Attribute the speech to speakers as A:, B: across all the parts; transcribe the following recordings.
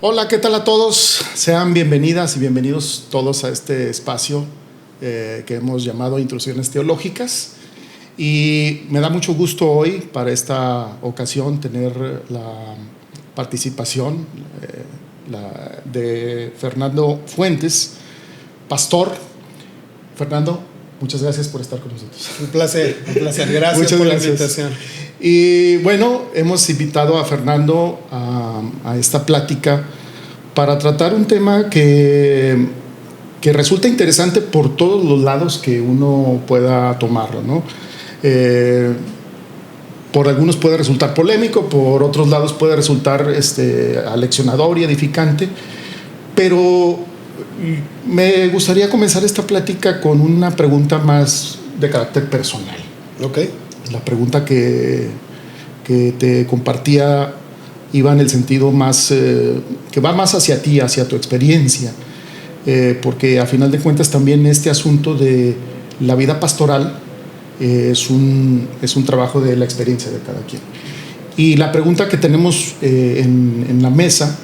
A: Hola, ¿qué tal a todos? Sean bienvenidas y bienvenidos todos a este espacio que hemos llamado Introducciones Teológicas. Y me da mucho gusto hoy, para esta ocasión, tener la participación de Fernando Fuentes, pastor. Fernando, muchas gracias por estar con nosotros.
B: Un placer. Gracias por la invitación.
A: Y bueno, hemos invitado a Fernando a esta plática para tratar un tema que resulta interesante por todos los lados que uno pueda tomarlo, ¿no? Por algunos puede resultar polémico, por otros lados puede resultar aleccionador y edificante, pero me gustaría comenzar esta plática con una pregunta más de carácter personal.
B: Okay.
A: La pregunta que te compartía iba en el sentido más que va más hacia ti, hacia tu experiencia, porque a final de cuentas también este asunto de la vida pastoral es un trabajo de la experiencia de cada quien. Y la pregunta que tenemos en la mesa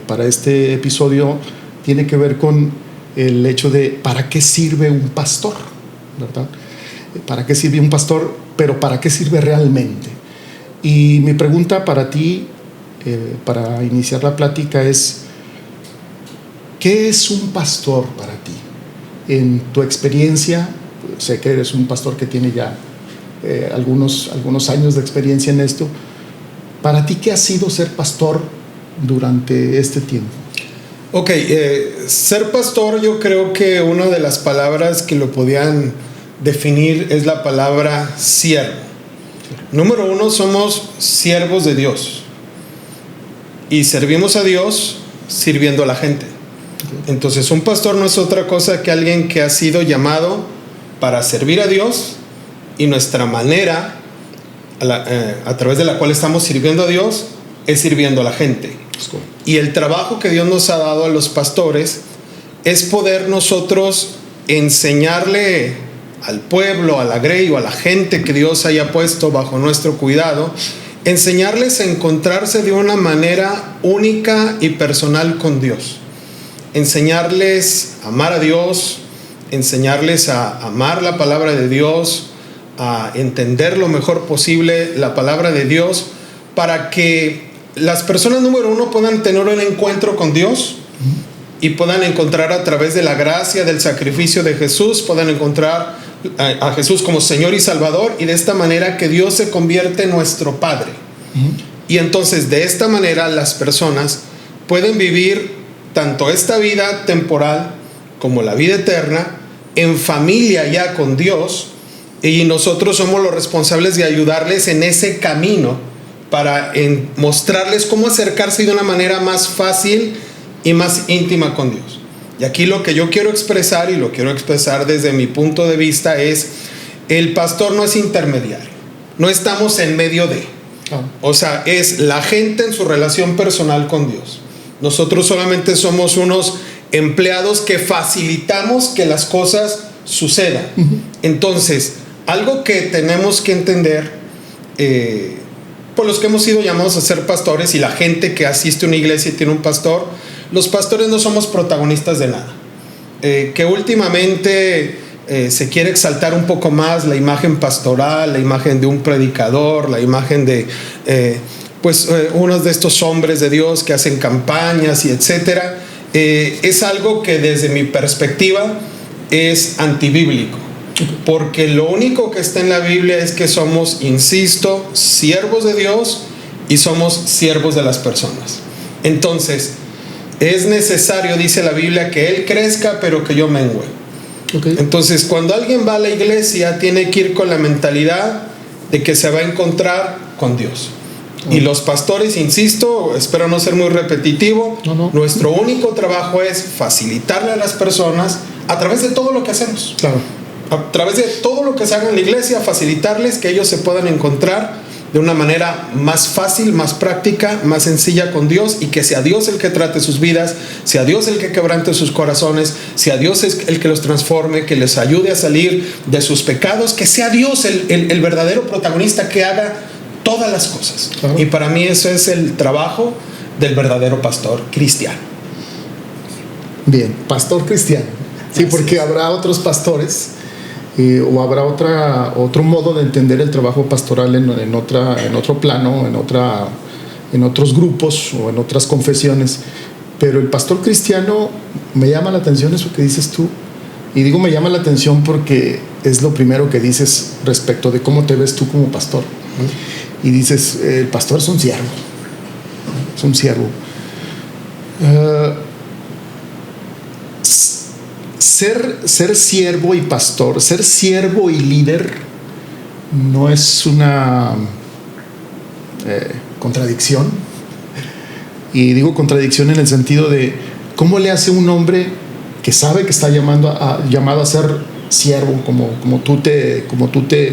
A: para este episodio tiene que ver con el hecho de ¿para qué sirve un pastor? ¿Verdad? ¿Para qué sirve un pastor? Pero ¿para qué sirve realmente? Y mi pregunta para ti, para iniciar la plática, es ¿qué es un pastor para ti? En tu experiencia, sé que eres un pastor que tiene ya algunos años de experiencia en esto. ¿Para ti qué ha sido ser pastor durante este tiempo?
B: Ok, ser pastor, yo creo que una de las palabras que lo podían definir es la palabra siervo. Número uno, somos siervos de Dios y servimos a Dios sirviendo a la gente. Entonces un pastor no es otra cosa que alguien que ha sido llamado para servir a Dios, y nuestra manera a través de la cual estamos sirviendo a Dios es sirviendo a la gente. Y el trabajo que Dios nos ha dado a los pastores es poder nosotros enseñarle al pueblo, a la grey o a la gente que Dios haya puesto bajo nuestro cuidado, enseñarles a encontrarse de una manera única y personal con Dios, enseñarles a amar a Dios, enseñarles a amar la palabra de Dios, a entender lo mejor posible la palabra de Dios, para que las personas, número uno, puedan tener un encuentro con Dios y puedan encontrar a través de la gracia del sacrificio de Jesús, puedan encontrar a Jesús como Señor y Salvador, y de esta manera que Dios se convierte en nuestro Padre. Y entonces de esta manera las personas pueden vivir tanto esta vida temporal como la vida eterna en familia ya con Dios, y nosotros somos los responsables de ayudarles en ese camino para mostrarles cómo acercarse de una manera más fácil y más íntima con Dios. Y aquí lo que yo quiero expresar, y lo quiero expresar desde mi punto de vista, es: el pastor no es intermediario, no estamos en medio de, o sea, es la gente en su relación personal con Dios. Nosotros solamente somos unos empleados que facilitamos que las cosas sucedan. Entonces, algo que tenemos que entender, por los que hemos sido llamados a ser pastores, y la gente que asiste a una iglesia y tiene un pastor, los pastores no somos protagonistas de nada. Que últimamente se quiere exaltar un poco más la imagen pastoral, la imagen de un predicador, la imagen de unos de estos hombres de Dios que hacen campañas y etcétera. Es algo que desde mi perspectiva es antibíblico, porque lo único que está en la Biblia es que somos, insisto, siervos de Dios y somos siervos de las personas. Entonces es necesario, dice la Biblia, que Él crezca pero que yo mengue. Entonces cuando alguien va a la iglesia tiene que ir con la mentalidad de que se va a encontrar con Dios. Y los pastores, insisto, espero no ser muy repetitivo, nuestro único trabajo es facilitarle a las personas a través de todo lo que hacemos. A través de todo lo que se haga en la iglesia, facilitarles que ellos se puedan encontrar de una manera más fácil, más práctica, más sencilla con Dios, y que sea Dios el que trate sus vidas, sea Dios el que quebrante sus corazones, sea Dios el que los transforme, que les ayude a salir de sus pecados, que sea Dios el verdadero protagonista que haga todas las cosas. Y para mí eso es el trabajo del verdadero pastor cristiano.
A: Bien, pastor cristiano. Sí, porque habrá otros pastores o habrá otro modo de entender el trabajo pastoral en otro plano, en otros grupos o en otras confesiones. Pero el pastor cristiano, me llama la atención eso que dices tú. Y digo me llama la atención porque es lo primero que dices respecto de cómo te ves tú como pastor. Y dices, el pastor es un siervo. Es un siervo. Ser siervo y pastor, ser siervo y líder no es una contradicción. Y digo contradicción en el sentido de cómo le hace un hombre que sabe que está llamado a ser siervo, como tú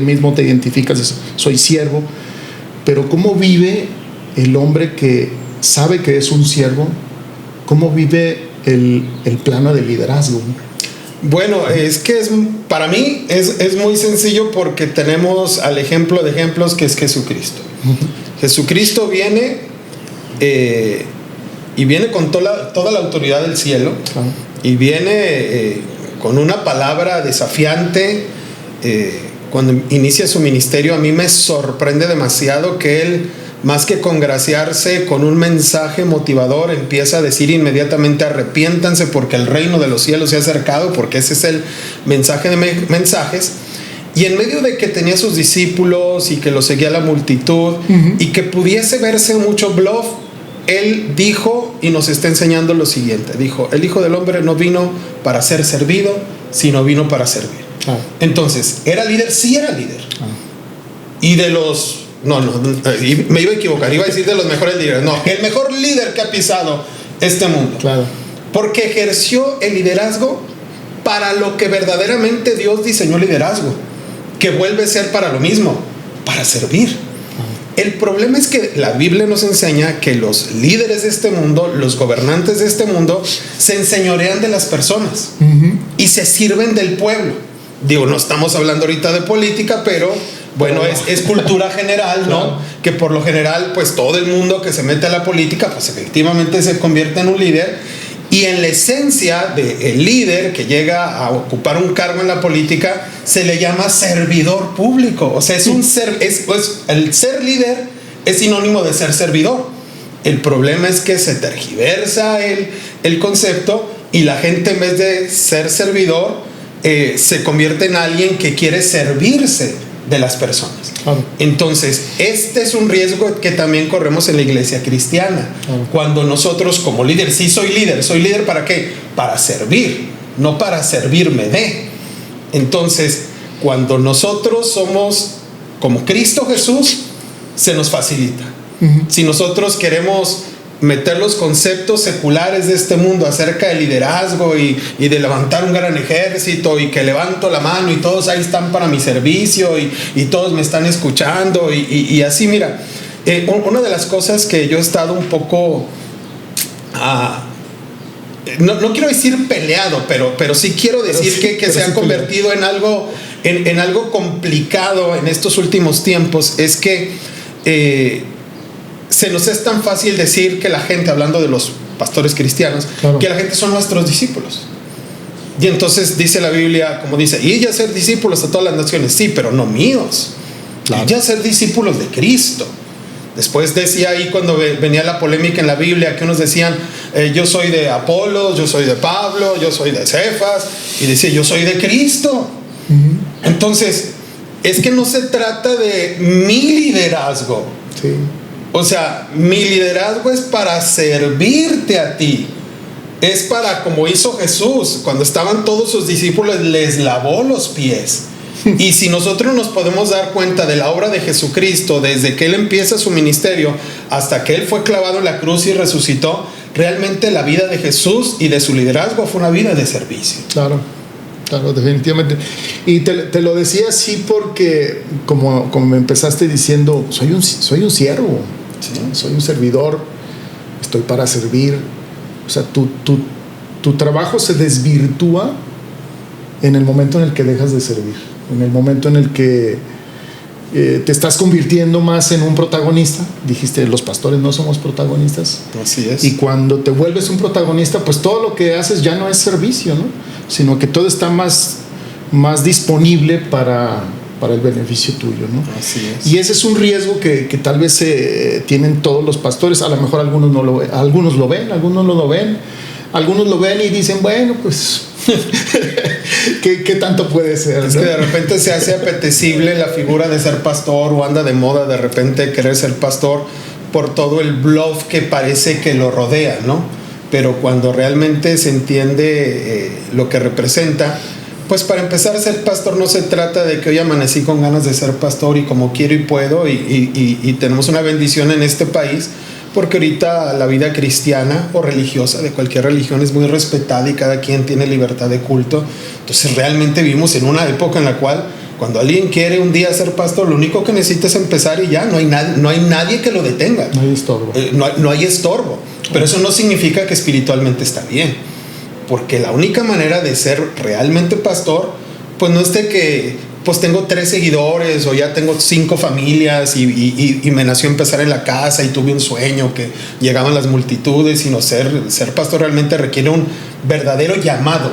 A: mismo te identificas, soy siervo, pero cómo vive el hombre que sabe que es un siervo, cómo vive el plano de liderazgo.
B: Bueno, es que para mí es muy sencillo porque tenemos al ejemplo de ejemplos que es Jesucristo. Jesucristo viene y viene con toda la autoridad del cielo, y viene con una palabra desafiante. Cuando inicia su ministerio, a mí me sorprende demasiado que él, más que congraciarse con un mensaje motivador, empieza a decir inmediatamente: arrepiéntanse porque el reino de los cielos se ha acercado, porque ese es el mensaje de mensajes. Y en medio de que tenía sus discípulos y que lo seguía la multitud, y que pudiese verse mucho bluff, él dijo, y nos está enseñando lo siguiente: dijo, el Hijo del Hombre no vino para ser servido, sino vino para servir. Entonces, ¿era líder? Sí, era líder. Y de los... No, me iba a equivocar, iba a decir de los mejores líderes. No, el mejor líder que ha pisado este mundo. Porque ejerció el liderazgo para lo que verdaderamente Dios diseñó liderazgo, que vuelve a ser para lo mismo, para servir. El problema es que la Biblia nos enseña que los líderes de este mundo, los gobernantes de este mundo, se enseñorean de las personas y se sirven del pueblo. Digo, no estamos hablando ahorita de política, pero bueno, es cultura general, ¿no? Que por lo general, pues todo el mundo que se mete a la política, pues efectivamente se convierte en un líder. Y en la esencia del líder que llega a ocupar un cargo en la política, se le llama servidor público. O sea, el ser líder es sinónimo de ser servidor. El problema es que se tergiversa el concepto, y la gente, en vez de ser servidor, se convierte en alguien que quiere servirse de las personas. Entonces, este es un riesgo que también corremos en la iglesia cristiana. Cuando nosotros, como líder, sí soy líder, ¿para qué? Para servir, no para servirme de. Entonces, cuando nosotros somos como Cristo Jesús, se nos facilita. Si nosotros queremos meter los conceptos seculares de este mundo acerca de liderazgo y de levantar un gran ejército, y que levanto la mano y todos ahí están para mi servicio y todos me están escuchando y así, mira, una de las cosas que yo he estado un poco no quiero decir peleado, pero sí quiero decir que se ha convertido en algo complicado en estos últimos tiempos, es que se nos es tan fácil decir que la gente, hablando de los pastores cristianos, que la gente son nuestros discípulos. Y entonces dice la Biblia, como dice, y ya ser discípulos a todas las naciones. Sí, pero no míos. Y ya ser discípulos de Cristo. Después decía ahí, cuando venía la polémica en la Biblia, que unos decían, yo soy de Apolos, yo soy de Pablo, yo soy de Cefas, y decía, yo soy de Cristo. Entonces, es que no se trata de mi liderazgo. O sea, mi liderazgo es para servirte a ti. Es para, como hizo Jesús, cuando estaban todos sus discípulos, les lavó los pies. Y si nosotros nos podemos dar cuenta de la obra de Jesucristo, desde que Él empieza su ministerio hasta que Él fue clavado en la cruz y resucitó, realmente la vida de Jesús y de su liderazgo fue una vida de servicio.
A: Claro, definitivamente. Y te lo decía así porque, como me empezaste diciendo, soy un siervo, soy un servidor, estoy para servir. O sea, tu trabajo se desvirtúa en el momento en el que dejas de servir, en el momento en el que te estás convirtiendo más en un protagonista. Dijiste, los pastores no somos protagonistas.
B: Así es.
A: Y cuando te vuelves un protagonista, pues todo lo que haces ya no es servicio, ¿no? Sino que todo está más disponible para el beneficio tuyo, ¿no?
B: Así es.
A: Y ese es un riesgo que tal vez tienen todos los pastores. A lo mejor algunos no lo ven, algunos lo ven, algunos no lo ven. Algunos lo ven y dicen, bueno, pues ¿qué tanto puede ser?
B: Es, ¿no? Que de repente se hace apetecible la figura de ser pastor, o anda de moda de repente querer ser pastor por todo el bluff que parece que lo rodea, ¿no? Pero cuando realmente se entiende lo que representa, pues para empezar, ser pastor no se trata de que hoy amanecí con ganas de ser pastor y como quiero y puedo y tenemos una bendición en este país, porque ahorita la vida cristiana o religiosa de cualquier religión es muy respetada y cada quien tiene libertad de culto. Entonces realmente vivimos en una época en la cual cuando alguien quiere un día ser pastor, lo único que necesita es empezar y ya, no hay nadie que lo detenga.
A: No hay estorbo.
B: No hay estorbo, pero eso no significa que espiritualmente está bien, porque la única manera de ser realmente pastor, pues no es de que pues tengo 3 seguidores o ya tengo 5 familias y me nació empezar en la casa y tuve un sueño que llegaban las multitudes, sino ser pastor realmente requiere un verdadero llamado.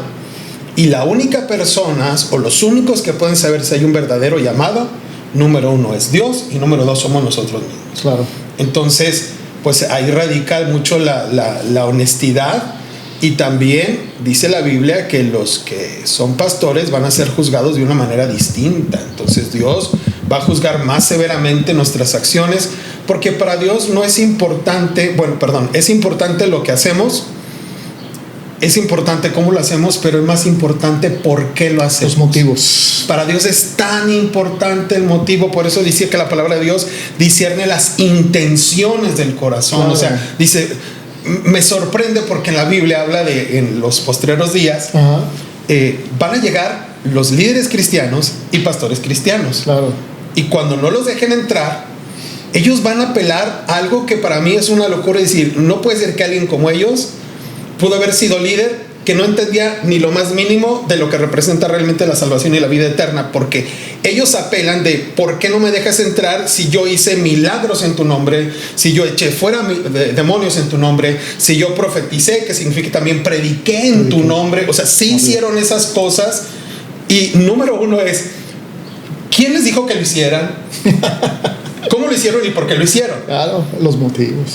B: Y la única personas o los únicos que pueden saber si hay un verdadero llamado, número 1 es Dios y número 2 somos nosotros mismos.
A: Claro.
B: Entonces, pues ahí radica mucho la honestidad. Y también dice la Biblia que los que son pastores van a ser juzgados de una manera distinta. Entonces Dios va a juzgar más severamente nuestras acciones, porque para Dios no es importante, es importante lo que hacemos, es importante cómo lo hacemos, pero es más importante por qué lo hacemos.
A: Los motivos.
B: Para Dios es tan importante el motivo, por eso dice que la palabra de Dios discierne las intenciones del corazón. Claro. O sea, dice... Me sorprende porque en la Biblia habla de en los postreros días van a llegar los líderes cristianos y pastores cristianos.
A: Claro.
B: Y cuando no los dejen entrar, ellos van a apelar a algo que para mí es una locura, decir, no puede ser que alguien como ellos pudo haber sido líder que no entendía ni lo más mínimo de lo que representa realmente la salvación y la vida eterna, porque ellos apelan de ¿por qué no me dejas entrar si yo hice milagros en tu nombre, si yo eché fuera demonios en tu nombre, si yo profeticé, que significa también prediqué en tu nombre? O sea, sí hicieron esas cosas. Y número 1 es, ¿quién les dijo que lo hicieran? ¿Cómo lo hicieron y por qué lo hicieron?
A: Claro, los motivos.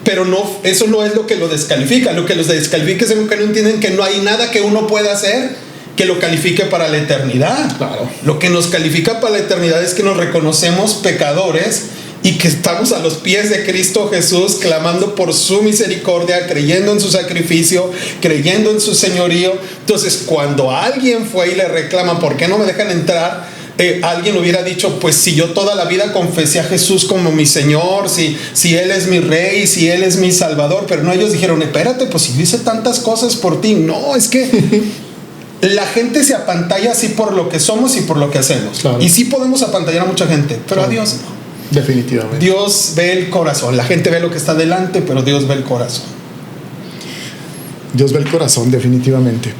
B: Pero no, eso no es lo que lo descalifica. Lo que los descalifica es que no entienden que no hay nada que uno pueda hacer que lo califique para la eternidad.
A: Claro.
B: Lo que nos califica para la eternidad es que nos reconocemos pecadores y que estamos a los pies de Cristo Jesús clamando por su misericordia, creyendo en su sacrificio, creyendo en su señorío. Entonces, cuando alguien fue y le reclama ¿por qué no me dejan entrar? Alguien hubiera dicho, pues si yo toda la vida confesé a Jesús como mi Señor, si Él es mi Rey, si Él es mi Salvador. Pero no, ellos dijeron, espérate, pues si yo hice tantas cosas por ti. No, es que la gente se apantalla así por lo que somos y por lo que hacemos. Claro. Y sí podemos apantallar a mucha gente, pero claro, a Dios no.
A: Definitivamente.
B: Dios ve el corazón. La gente ve lo que está delante, pero Dios ve el corazón.
A: Dios ve el corazón, definitivamente.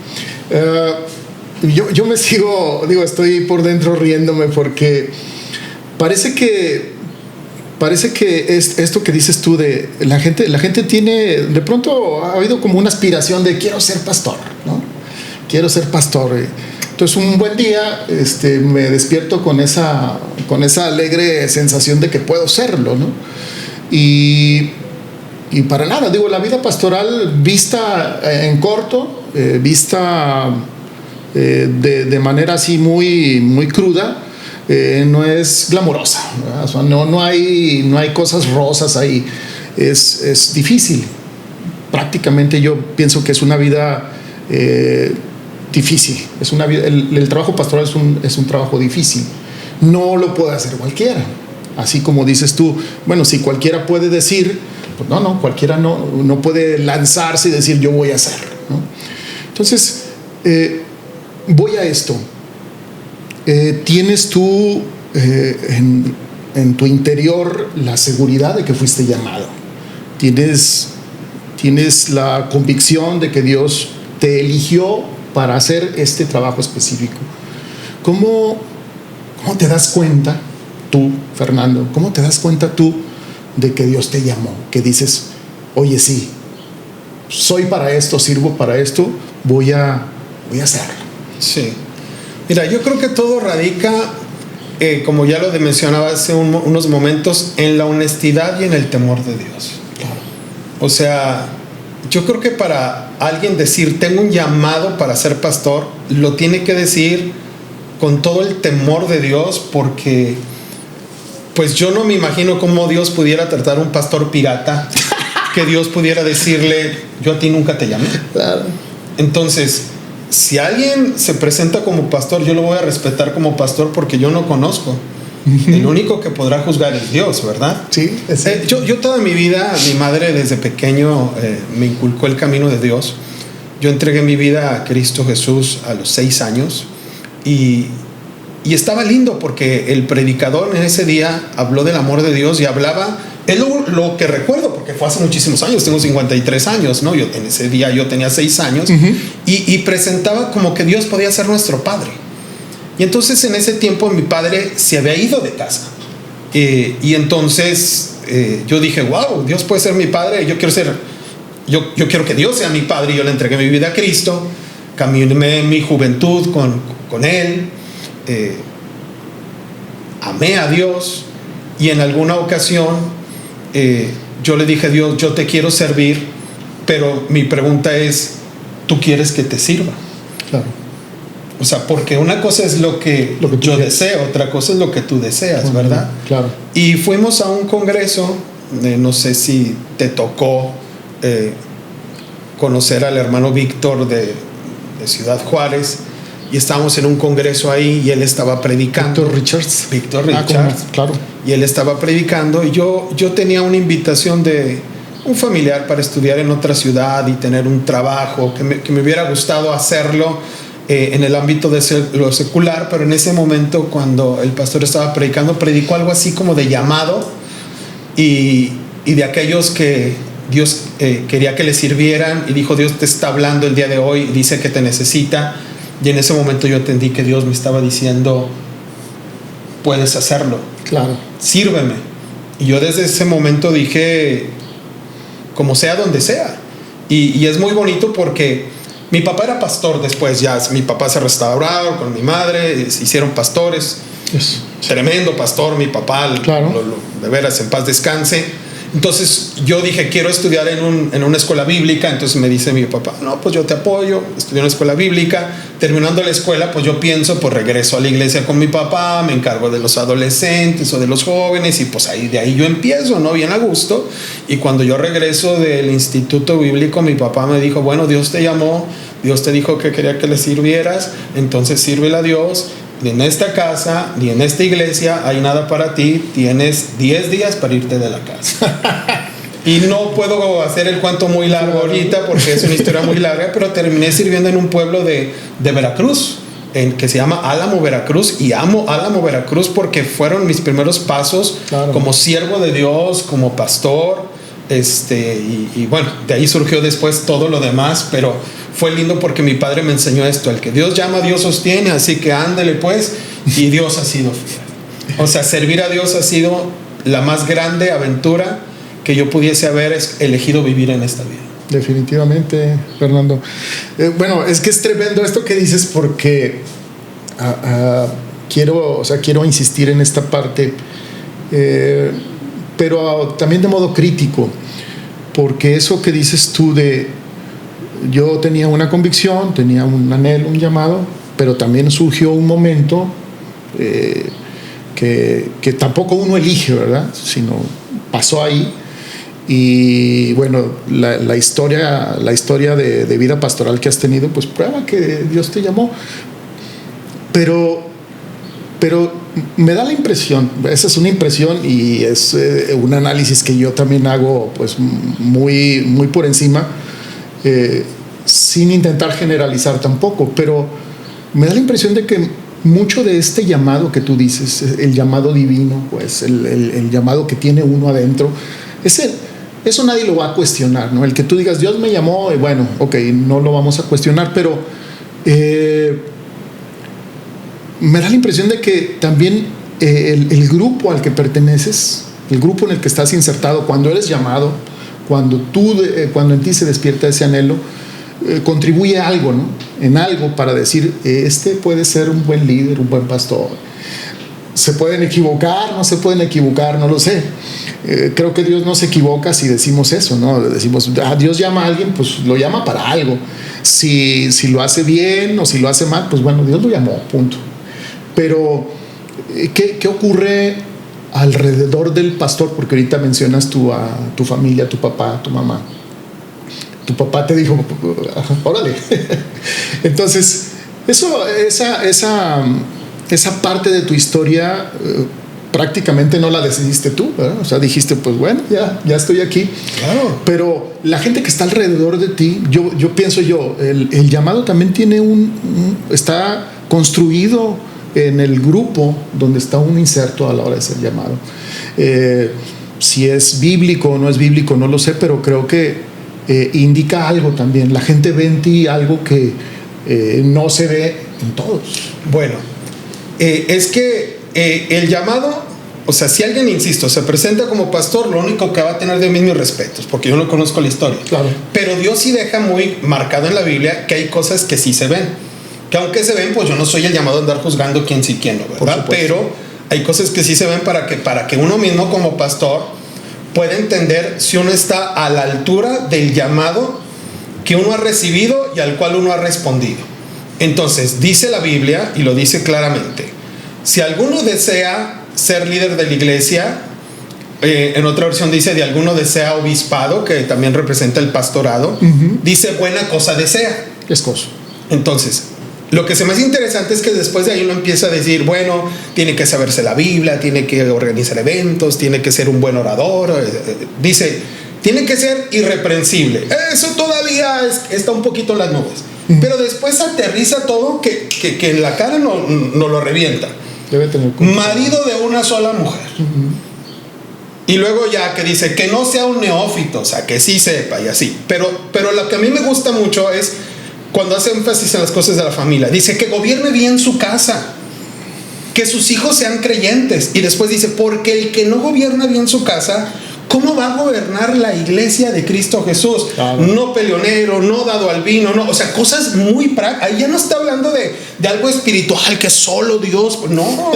A: Yo me sigo, estoy por dentro riéndome porque parece que es esto que dices tú de la gente tiene, de pronto ha habido como una aspiración de quiero ser pastor, ¿no? Quiero ser pastor. Entonces un buen día me despierto con esa alegre sensación de que puedo serlo, ¿no? Y para nada, la vida pastoral vista en corto, vista de manera así muy, muy cruda, no es glamorosa, ¿verdad? O sea, no hay cosas rosas ahí. Es difícil. Prácticamente yo pienso que es una vida difícil. Es una vida, el trabajo pastoral es un trabajo difícil. No lo puede hacer cualquiera. Así como dices tú, bueno, si cualquiera puede decir, pues no, cualquiera no puede lanzarse y decir yo voy a hacer, ¿no? Entonces, voy a esto. ¿Tienes tú en tu interior la seguridad de que fuiste llamado? ¿Tienes la convicción de que Dios te eligió para hacer este trabajo específico? ¿Cómo te das cuenta tú, Fernando, cómo te das cuenta tú de que Dios te llamó? Que dices, oye, sí, soy para esto, sirvo para esto, voy a hacerlo.
B: Sí. Mira, yo creo que todo radica, como ya lo mencionaba hace unos momentos, en la honestidad y en el temor de Dios.
A: Claro.
B: O sea, yo creo que para alguien decir, tengo un llamado para ser pastor, lo tiene que decir con todo el temor de Dios, porque pues yo no me imagino cómo Dios pudiera tratar a un pastor pirata, que Dios pudiera decirle, yo a ti nunca te llamé.
A: Claro.
B: Entonces, si alguien se presenta como pastor, yo lo voy a respetar como pastor porque yo no conozco. El único que podrá juzgar es Dios, ¿verdad?
A: Sí.
B: Yo toda mi vida, mi madre desde pequeño me inculcó el camino de Dios. Yo entregué mi vida a Cristo Jesús a los 6 años y estaba lindo porque el predicador en ese día habló del amor de Dios y hablaba, es lo que recuerdo porque fue hace muchísimos años, tengo 53 años, ¿no? En ese día yo tenía 6 años y presentaba como que Dios podía ser nuestro Padre. Y entonces en ese tiempo mi padre se había ido de casa. Y entonces yo dije, wow, Dios puede ser mi padre, yo quiero que Dios sea mi padre. Y yo le entregué mi vida a Cristo, caminé mi juventud con Él, amé a Dios. Y en alguna ocasión yo le dije, Dios, yo te quiero servir, pero mi pregunta es, ¿tú quieres que te sirva?
A: Claro.
B: O sea, porque una cosa es lo que yo deseo, otra cosa es lo que tú deseas, ¿verdad?
A: Claro.
B: Y fuimos a un congreso, no sé si te tocó conocer al hermano Víctor de Ciudad Juárez, y estábamos en un congreso ahí y él estaba predicando. Víctor Richards.
A: Claro.
B: Y él estaba predicando y yo tenía una invitación de un familiar para estudiar en otra ciudad y tener un trabajo que me hubiera gustado hacerlo en el ámbito de lo secular, pero en ese momento cuando el pastor estaba predicando, predicó algo así como de llamado y de aquellos que Dios quería que le sirvieran, y dijo, Dios te está hablando el día de hoy, dice que te necesita. Y en ese momento yo entendí que Dios me estaba diciendo, puedes hacerlo,
A: claro,
B: sírveme. Y yo desde ese momento dije, como sea, donde sea. Y es muy bonito porque mi papá era pastor después, ya mi papá se restauraron con mi madre, se hicieron pastores.
A: Yes.
B: Tremendo pastor, mi papá,
A: claro.
B: De veras, en paz descanse. Entonces yo dije, quiero estudiar en una escuela bíblica. Entonces me dice mi papá, no, pues yo te apoyo, estudié en una escuela bíblica. Terminando la escuela, pues yo pienso, pues regreso a la iglesia con mi papá, me encargo de los adolescentes o de los jóvenes, y pues de ahí yo empiezo, ¿no? Bien a gusto. Y cuando yo regreso del instituto bíblico, mi papá me dijo, bueno, Dios te llamó, Dios te dijo que quería que le sirvieras, entonces sírvele a Dios. Ni en esta casa, ni en esta iglesia hay nada para ti. Tienes 10 días para irte de la casa. Y no puedo hacer el cuento muy largo ahorita porque es una historia muy larga, pero terminé sirviendo en un pueblo de Veracruz, que se llama Álamo, Veracruz. Y amo Álamo, Veracruz porque fueron mis primeros pasos, claro, como siervo de Dios, como pastor. Y bueno, de ahí surgió después todo lo demás, pero fue lindo porque mi padre me enseñó esto: el que Dios llama, Dios sostiene, así que ándele pues. Y Dios ha sido fiel. O sea, servir a Dios ha sido la más grande aventura que yo pudiese haber elegido vivir en esta vida.
A: Definitivamente, Fernando. Bueno, es que es tremendo esto que dices porque quiero insistir en esta parte, pero también de modo crítico, porque eso que dices tú yo tenía una convicción, tenía un anhelo, un llamado, pero también surgió un momento que tampoco uno elige, ¿verdad? Sino pasó ahí. Y bueno, la historia de vida pastoral que has tenido, pues prueba que Dios te llamó. Pero me da la impresión, esa es una impresión y es un análisis que yo también hago pues muy, muy por encima, sin intentar generalizar tampoco, pero me da la impresión de que mucho de este llamado que tú dices, el llamado divino, pues el llamado que tiene uno adentro, eso nadie lo va a cuestionar, ¿no? El que tú digas, Dios me llamó, bueno, ok, no lo vamos a cuestionar, pero me da la impresión de que también el grupo al que perteneces, el grupo en el que estás insertado, cuando eres llamado, cuando en ti se despierta ese anhelo, contribuye a algo, ¿no? En algo para decir, este puede ser un buen líder, un buen pastor. Se pueden equivocar, no se pueden equivocar, no lo sé. Creo que Dios no se equivoca si decimos eso, ¿no? Decimos, Dios llama a alguien, pues lo llama para algo. Si lo hace bien o si lo hace mal, pues bueno, Dios lo llamó, punto. Pero, ¿qué ocurre alrededor del pastor? Porque ahorita mencionas a tu familia, a tu papá, a tu mamá. Tu papá te dijo, órale. Entonces, esa parte de tu historia prácticamente no la decidiste tú, ¿verdad? O sea, dijiste, pues bueno, ya estoy aquí.
B: Claro.
A: Pero la gente que está alrededor de ti, yo pienso el llamado también tiene está construido en el grupo donde está un inserto a la hora de ser llamado. Si es bíblico o no es bíblico, no lo sé, pero creo que indica algo también. La gente ve en ti algo que no se ve en todos.
B: Bueno, es que el llamado, o sea, si alguien, insisto, se presenta como pastor, lo único que va a tener de mí mis respetos, porque yo no conozco la historia.
A: Claro.
B: Pero Dios sí deja muy marcado en la Biblia que hay cosas que sí se ven. Que aunque se ven, pues yo no soy el llamado a andar juzgando quién sí quién no, ¿verdad? Pero hay cosas que sí se ven para que uno mismo como pastor pueda entender si uno está a la altura del llamado que uno ha recibido y al cual uno ha respondido. Entonces, dice la Biblia, y lo dice claramente, si alguno desea ser líder de la iglesia, en otra versión dice, de alguno desea obispado, que también representa el pastorado, dice, buena cosa desea.
A: Es cosa.
B: Entonces, lo que se me hace interesante es que después de ahí uno empieza a decir, bueno, tiene que saberse la Biblia, tiene que organizar eventos, tiene que ser un buen orador. Dice, tiene que ser irreprensible. Eso todavía está un poquito en las nubes. Pero después aterriza todo que en la cara no lo revienta.
A: Debe tener
B: marido de una sola mujer. Y luego ya que dice que no sea un neófito, o sea, que sí sepa y así. Pero lo que a mí me gusta mucho es cuando hace énfasis en las cosas de la familia. Dice que gobierne bien su casa, que sus hijos sean creyentes. Y después dice, porque el que no gobierna bien su casa, ¿cómo va a gobernar la iglesia de Cristo Jesús? Claro. No peleonero, no dado al vino, no, o sea, cosas muy prácticas. Ahí ya no está hablando de algo espiritual, que solo Dios, no.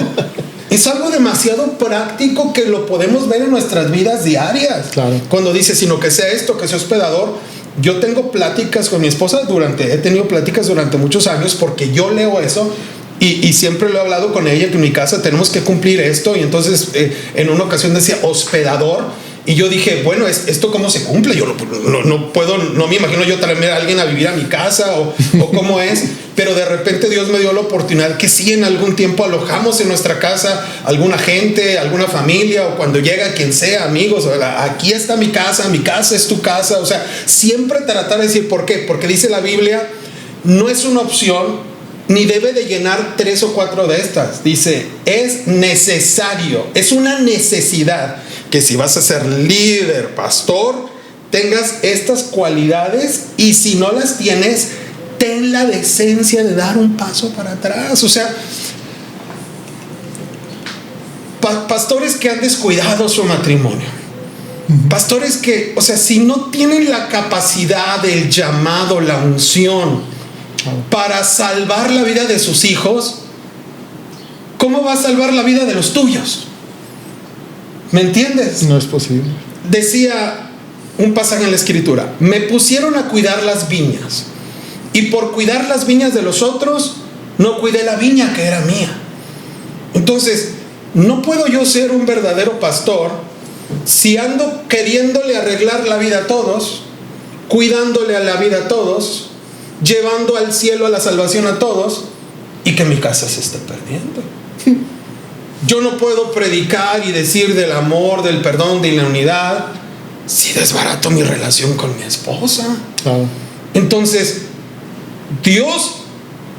B: Es algo demasiado práctico que lo podemos ver en nuestras vidas diarias.
A: Claro.
B: Cuando dice, sino que sea esto, que sea hospedador. Yo tengo pláticas con mi esposa he tenido pláticas durante muchos años porque yo leo eso y siempre lo he hablado con ella, que en mi casa tenemos que cumplir esto. Y entonces en una ocasión decía hospedador y yo dije, bueno, ¿esto cómo se cumple? Yo no puedo, no me imagino yo traer a alguien a vivir a mi casa o cómo es. Pero de repente Dios me dio la oportunidad que sí, en algún tiempo alojamos en nuestra casa alguna gente, alguna familia, o cuando llega quien sea, amigos, aquí está mi casa es tu casa. O sea, siempre tratar de decir, ¿por qué? Porque dice la Biblia, no es una opción, ni debe de llenar 3 o 4 de estas. Dice, es necesario, es una necesidad que si vas a ser líder, pastor, tengas estas cualidades, y si no las tienes, ten la decencia de dar un paso para atrás. O sea, pastores que han descuidado su matrimonio, pastores que, o sea, si no tienen la capacidad, el llamado, la unción para salvar la vida de sus hijos, ¿cómo va a salvar la vida de los tuyos? ¿Me entiendes?
A: No es posible.
B: Decía un pasaje en la Escritura, me pusieron a cuidar las viñas, y por cuidar las viñas de los otros, no cuidé la viña que era mía. Entonces, no puedo yo ser un verdadero pastor si ando queriéndole arreglar la vida a todos, cuidándole a la vida a todos, llevando al cielo, a la salvación a todos, y que mi casa se esté perdiendo. Yo no puedo predicar y decir del amor, del perdón, de la unidad, si desbarato mi relación con mi esposa.
A: Claro.
B: Entonces, Dios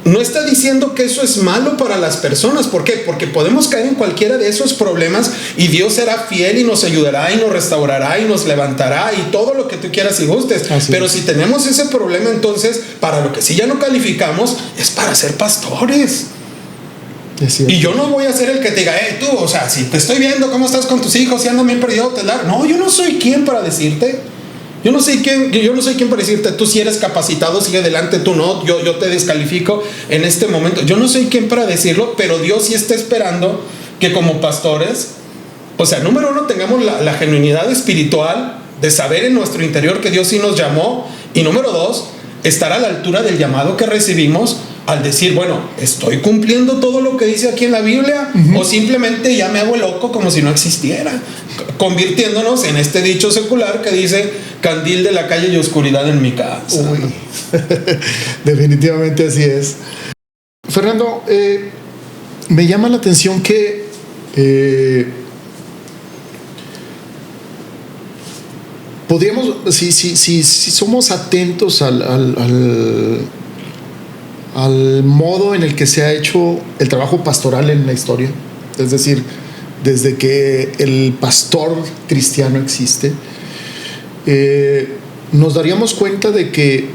B: no está diciendo que eso es malo para las personas. ¿Por qué? Porque podemos caer en cualquiera de esos problemas y Dios será fiel y nos ayudará y nos restaurará y nos levantará y todo lo que tú quieras y gustes. Pero si tenemos ese problema, entonces para lo que sí ya no calificamos es para ser pastores. Y yo no voy a ser el que te diga, tú, o sea, si te estoy viendo cómo estás con tus hijos, si andan bien perdidos, no, yo no soy quien para decirte. Yo no soy quien para decirte, tú si eres capacitado, sigue adelante, tú no, yo te descalifico en este momento. Yo no soy quien para decirlo, pero Dios sí está esperando que como pastores, o sea, número uno, tengamos la genuinidad espiritual de saber en nuestro interior que Dios sí nos llamó, y número dos, estar a la altura del llamado que recibimos al decir, bueno, ¿estoy cumpliendo todo lo que dice aquí en la Biblia? O simplemente ya me hago loco como si no existiera, convirtiéndonos en este dicho secular que dice, candil de la calle y oscuridad en mi casa.
A: Uy. Definitivamente así es. Fernando, me llama la atención que podríamos, si somos atentos al modo en el que se ha hecho el trabajo pastoral en la historia, es decir, desde que el pastor cristiano existe, nos daríamos cuenta de que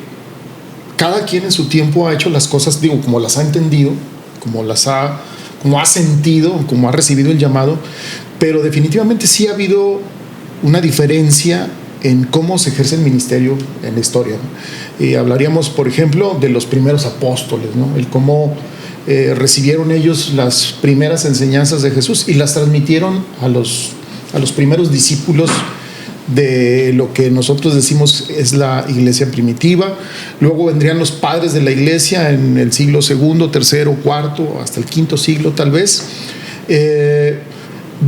A: cada quien en su tiempo ha hecho las cosas, digo, como las ha entendido, como ha sentido, como ha recibido el llamado, pero definitivamente sí ha habido una diferencia en cómo se ejerce el ministerio en la historia, ¿no? Hablaríamos, por ejemplo, de los primeros apóstoles, ¿no? El cómo recibieron ellos las primeras enseñanzas de Jesús y las transmitieron a los primeros discípulos de lo que nosotros decimos es la iglesia primitiva. Luego vendrían los padres de la iglesia en el siglo segundo, tercero, cuarto, hasta el quinto siglo tal vez,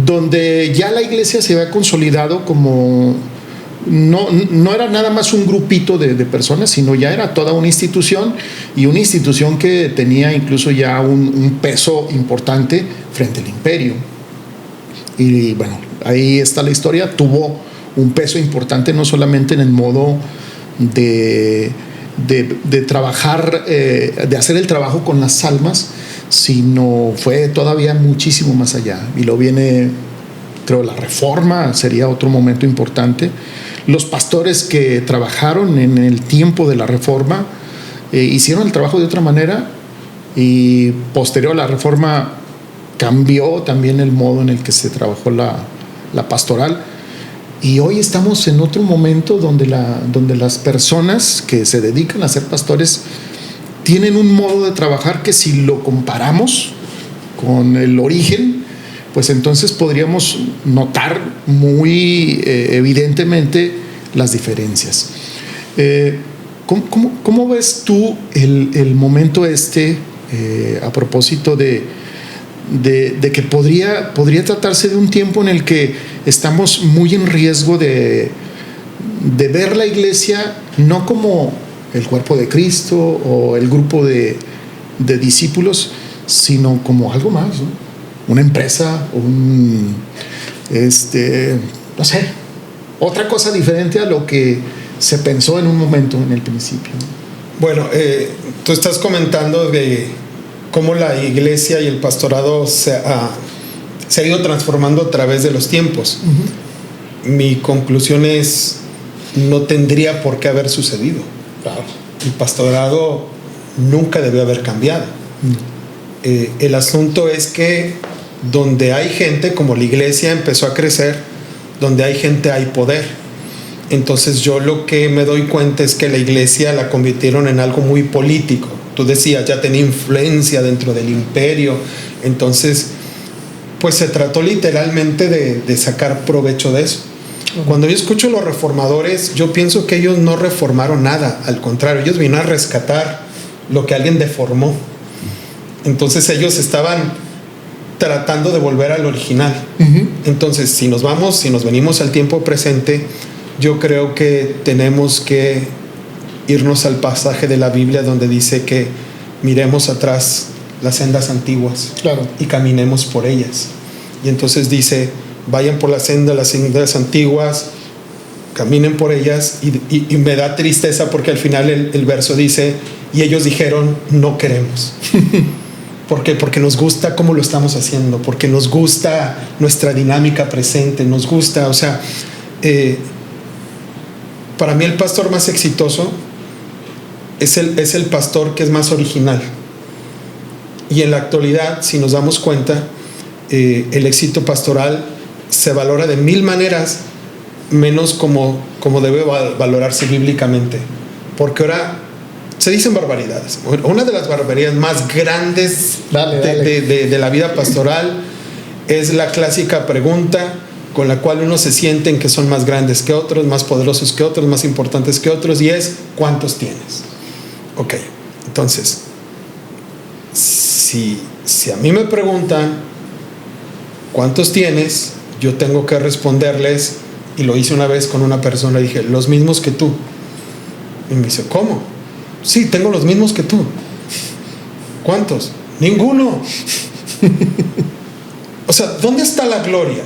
A: donde ya la iglesia se había consolidado como no era nada más un grupito de personas, sino ya era toda una institución, y una institución que tenía incluso ya un peso importante frente al imperio. Y bueno, ahí está la historia. Tuvo un peso importante no solamente en el modo de trabajar, de hacer el trabajo con las almas, sino fue todavía muchísimo más allá. Y lo viene, creo, la Reforma sería otro momento importante. Los pastores que trabajaron en el tiempo de la Reforma hicieron el trabajo de otra manera, y posterior a la Reforma cambió también el modo en el que se trabajó la pastoral. Y hoy estamos en otro momento donde las personas que se dedican a ser pastores tienen un modo de trabajar que, si lo comparamos con el origen, pues entonces podríamos notar muy evidentemente las diferencias. ¿Cómo ves tú el momento a propósito de que podría tratarse de un tiempo en el que estamos muy en riesgo de ver la iglesia no como el cuerpo de Cristo o el grupo de discípulos, sino como algo más, ¿no? Una empresa, no sé, otra cosa diferente a lo que se pensó en un momento en el principio?
B: Bueno, tú estás comentando de cómo la iglesia y el pastorado se ha ido transformando a través de los tiempos. Uh-huh. Mi conclusión es, no tendría por qué haber sucedido.
A: Claro.
B: El pastorado nunca debió haber cambiado. El asunto es que donde hay gente, como la iglesia empezó a crecer, donde hay gente hay poder. Entonces yo lo que me doy cuenta es que la iglesia la convirtieron en algo muy político. Tú decías, ya tenía influencia dentro del imperio. Entonces, pues se trató literalmente de sacar provecho de eso. Cuando yo escucho a los reformadores, yo pienso que ellos no reformaron nada. Al contrario, ellos vinieron a rescatar lo que alguien deformó. Entonces ellos estaban tratando de volver al original. Uh-huh. Entonces, si nos venimos al tiempo presente, yo creo que tenemos que irnos al pasaje de la Biblia donde dice que miremos atrás las sendas antiguas,
A: claro,
B: y caminemos por ellas. Y entonces dice, vayan por las sendas antiguas, caminen por ellas, y me da tristeza porque al final el verso dice, y ellos dijeron, no queremos. ¿Por qué? Porque nos gusta cómo lo estamos haciendo, porque nos gusta nuestra dinámica presente, nos gusta, o sea, para mí el pastor más exitoso es el pastor que es más original. Y en la actualidad, si nos damos cuenta, el éxito pastoral se valora de 1000 maneras, menos como debe valorarse bíblicamente. Porque ahora se dicen barbaridades. Una de las barbaridades más grandes de la vida pastoral es la clásica pregunta con la cual uno se sienten que son más grandes que otros, más poderosos que otros, más importantes que otros, y es: ¿cuántos tienes? Ok, entonces, si a mí me preguntan ¿cuántos tienes?, yo tengo que responderles, y lo hice una vez con una persona, dije: los mismos que tú. Y me dice: ¿cómo? Sí, tengo los mismos que tú. ¿Cuántos? Ninguno. O sea, ¿dónde está la gloria?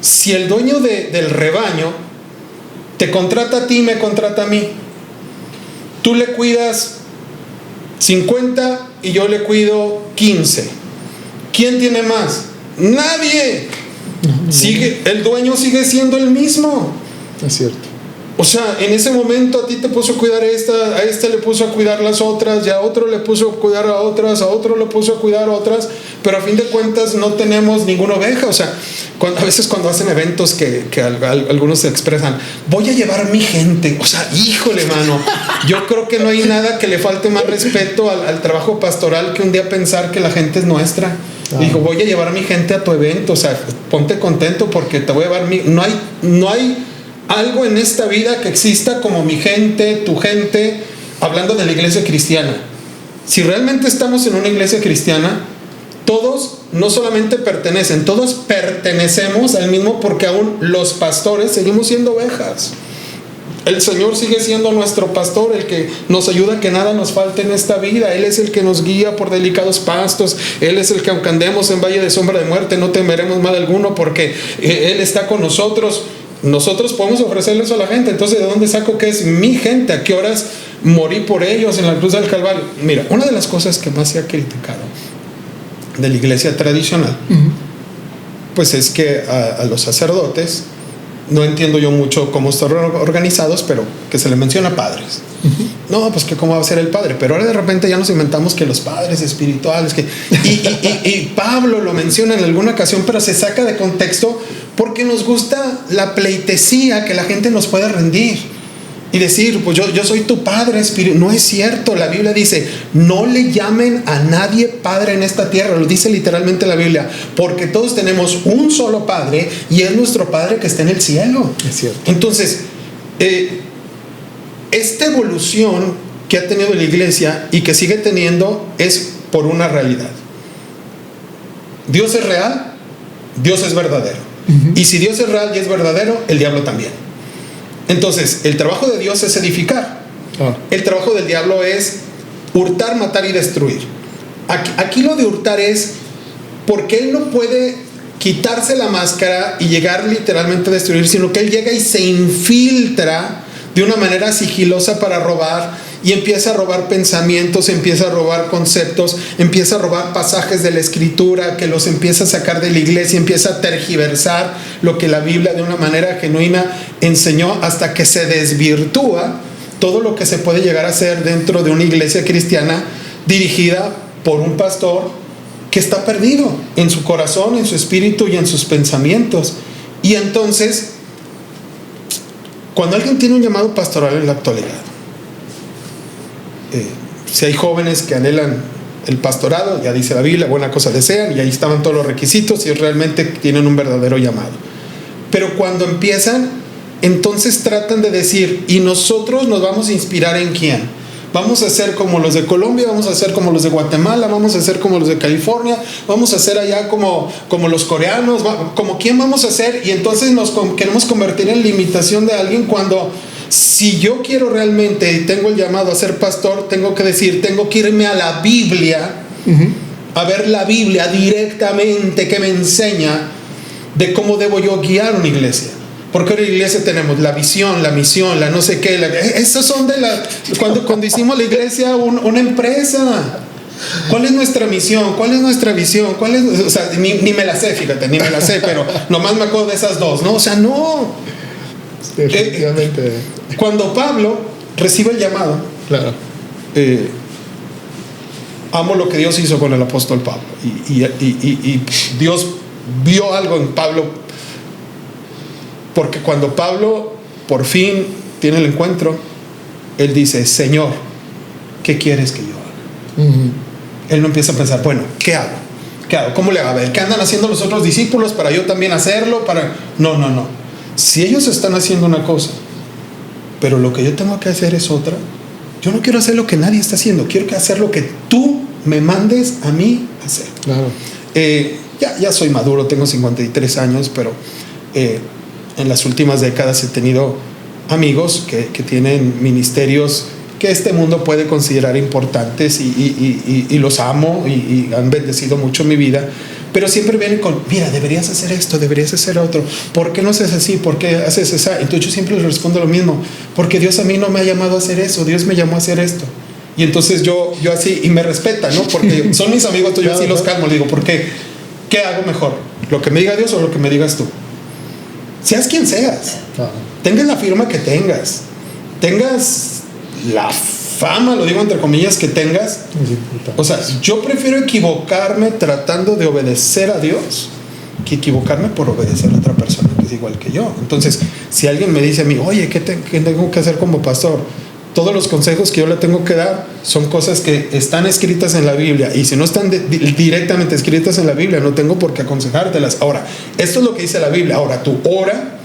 B: Si el dueño del rebaño te contrata a ti y me contrata a mí, tú le cuidas 50 y yo le cuido 15. ¿Quién tiene más? Nadie. El dueño sigue siendo el mismo.
A: Es cierto.
B: O sea, en ese momento a ti te puso a cuidar esta, a este le puso a cuidar las otras, y a otro le puso a cuidar a otras, a otro le puso a cuidar a otras, pero a fin de cuentas no tenemos ninguna oveja. O sea, a veces cuando hacen eventos que algunos se expresan: voy a llevar mi gente. O sea, híjole, mano, yo creo que no hay nada que le falte más respeto al trabajo pastoral que un día pensar que la gente es nuestra. Dijo: voy a llevar mi gente a tu evento. O sea, ponte contento porque te voy a llevar no hay algo en esta vida que exista como mi gente, tu gente, hablando de la iglesia cristiana. Si realmente estamos en una iglesia cristiana, todos no solamente pertenecen, todos pertenecemos al mismo, porque aún los pastores seguimos siendo ovejas. El Señor sigue siendo nuestro pastor, el que nos ayuda a que nada nos falte en esta vida. Él es el que nos guía por delicados pastos. Él es el que, aunque andemos en valle de sombra de muerte, no temeremos mal alguno, porque Él está con nosotros. Nosotros podemos ofrecerle eso a la gente. Entonces, ¿de dónde saco que es mi gente? ¿A qué horas morí por ellos en la cruz del Calvario? Mira, una de las cosas que más se ha criticado de la iglesia tradicional, pues es que a los sacerdotes, no entiendo yo mucho cómo están organizados, pero que se le menciona padres. No, pues que cómo va a ser el padre. Pero ahora de repente ya nos inventamos que los padres espirituales, y Pablo lo menciona en alguna ocasión, pero se saca de contexto porque nos gusta la pleitesía, que la gente nos puede rendir y decir: pues yo soy tu padre espiritual. No es cierto. La Biblia dice: no le llamen a nadie padre en esta tierra. Lo dice literalmente la Biblia, porque todos tenemos un solo padre, y es nuestro Padre que está en el cielo.
A: Es cierto.
B: Entonces, esta evolución que ha tenido la iglesia y que sigue teniendo es por una realidad. Dios es real, Dios es verdadero. Y si Dios es real y es verdadero, el diablo también. Entonces, el trabajo de Dios es edificar. El trabajo del diablo es hurtar, matar y destruir. Aquí lo de hurtar es porque él no puede quitarse la máscara y llegar literalmente a destruir, sino que él llega y se infiltra de una manera sigilosa para robar, y empieza a robar pensamientos, empieza a robar conceptos, empieza a robar pasajes de la escritura, que los empieza a sacar de la iglesia, empieza a tergiversar lo que la Biblia de una manera genuina enseñó, hasta que se desvirtúa todo lo que se puede llegar a hacer dentro de una iglesia cristiana dirigida por un pastor que está perdido en su corazón, en su espíritu y en sus pensamientos. Y entonces, cuando alguien tiene un llamado pastoral en la actualidad, si hay jóvenes que anhelan el pastorado, ya dice la Biblia: buena cosa desean, y ahí estaban todos los requisitos, y realmente tienen un verdadero llamado. Pero cuando empiezan, entonces tratan de decir: ¿y nosotros nos vamos a inspirar en quién? Vamos a ser como los de Colombia, vamos a ser como los de Guatemala, vamos a ser como los de California, vamos a ser allá como los coreanos, como quién vamos a ser. Y entonces nos queremos convertir en la imitación de alguien, cuando si yo quiero realmente y tengo el llamado a ser pastor, tengo que irme a la Biblia, a ver la Biblia directamente, que me enseña de cómo debo yo guiar una iglesia. Porque en la iglesia tenemos la visión, la misión, la no sé qué. Esas son cuando hicimos la iglesia una empresa. ¿Cuál es nuestra misión? ¿Cuál es nuestra visión? O sea, ni me la sé, fíjate, ni me la sé, pero nomás me acuerdo de esas dos, ¿no? O sea, no.
A: Efectivamente.
B: Cuando Pablo recibe el llamado,
A: claro,
B: amo lo que Dios hizo con el apóstol Pablo. Y Dios vio algo en Pablo, porque cuando Pablo por fin tiene el encuentro, él dice: Señor, ¿qué quieres que yo haga? Él no empieza a pensar, bueno, ¿qué hago? ¿Qué hago? ¿Cómo le hago? A ver, ¿qué andan haciendo los otros discípulos para yo también hacerlo? No. Si ellos están haciendo una cosa, pero lo que yo tengo que hacer es otra, yo no quiero hacer lo que nadie está haciendo, quiero hacer lo que tú me mandes a mí hacer.
A: Claro.
B: Ya soy maduro, tengo 53 años, pero en las últimas décadas he tenido amigos que tienen ministerios que este mundo puede considerar importantes, y los amo y han bendecido mucho mi vida, pero siempre vienen con: mira, deberías hacer esto, deberías hacer otro, ¿por qué no haces así? ¿Por qué haces esa? Entonces yo siempre les respondo lo mismo: porque Dios a mí no me ha llamado a hacer eso, Dios me llamó a hacer esto. Y entonces yo así, y me respetan, ¿no? Porque son mis amigos, yo así los calmo, les digo: ¿por qué? ¿Qué hago mejor? ¿Lo que me diga Dios o lo que me digas tú? Seas quien seas, tengas la firma que tengas la fama, lo digo entre comillas, que tengas. O sea, yo prefiero equivocarme tratando de obedecer a Dios que equivocarme por obedecer a otra persona que es igual que yo. Entonces, si alguien me dice a mí: oye, ¿qué tengo que hacer como pastor? Todos los consejos que yo le tengo que dar son cosas que están escritas en la Biblia, y si no están directamente escritas en la Biblia, no tengo por qué aconsejártelas. Ahora, esto es lo que dice la Biblia. Ahora tú ora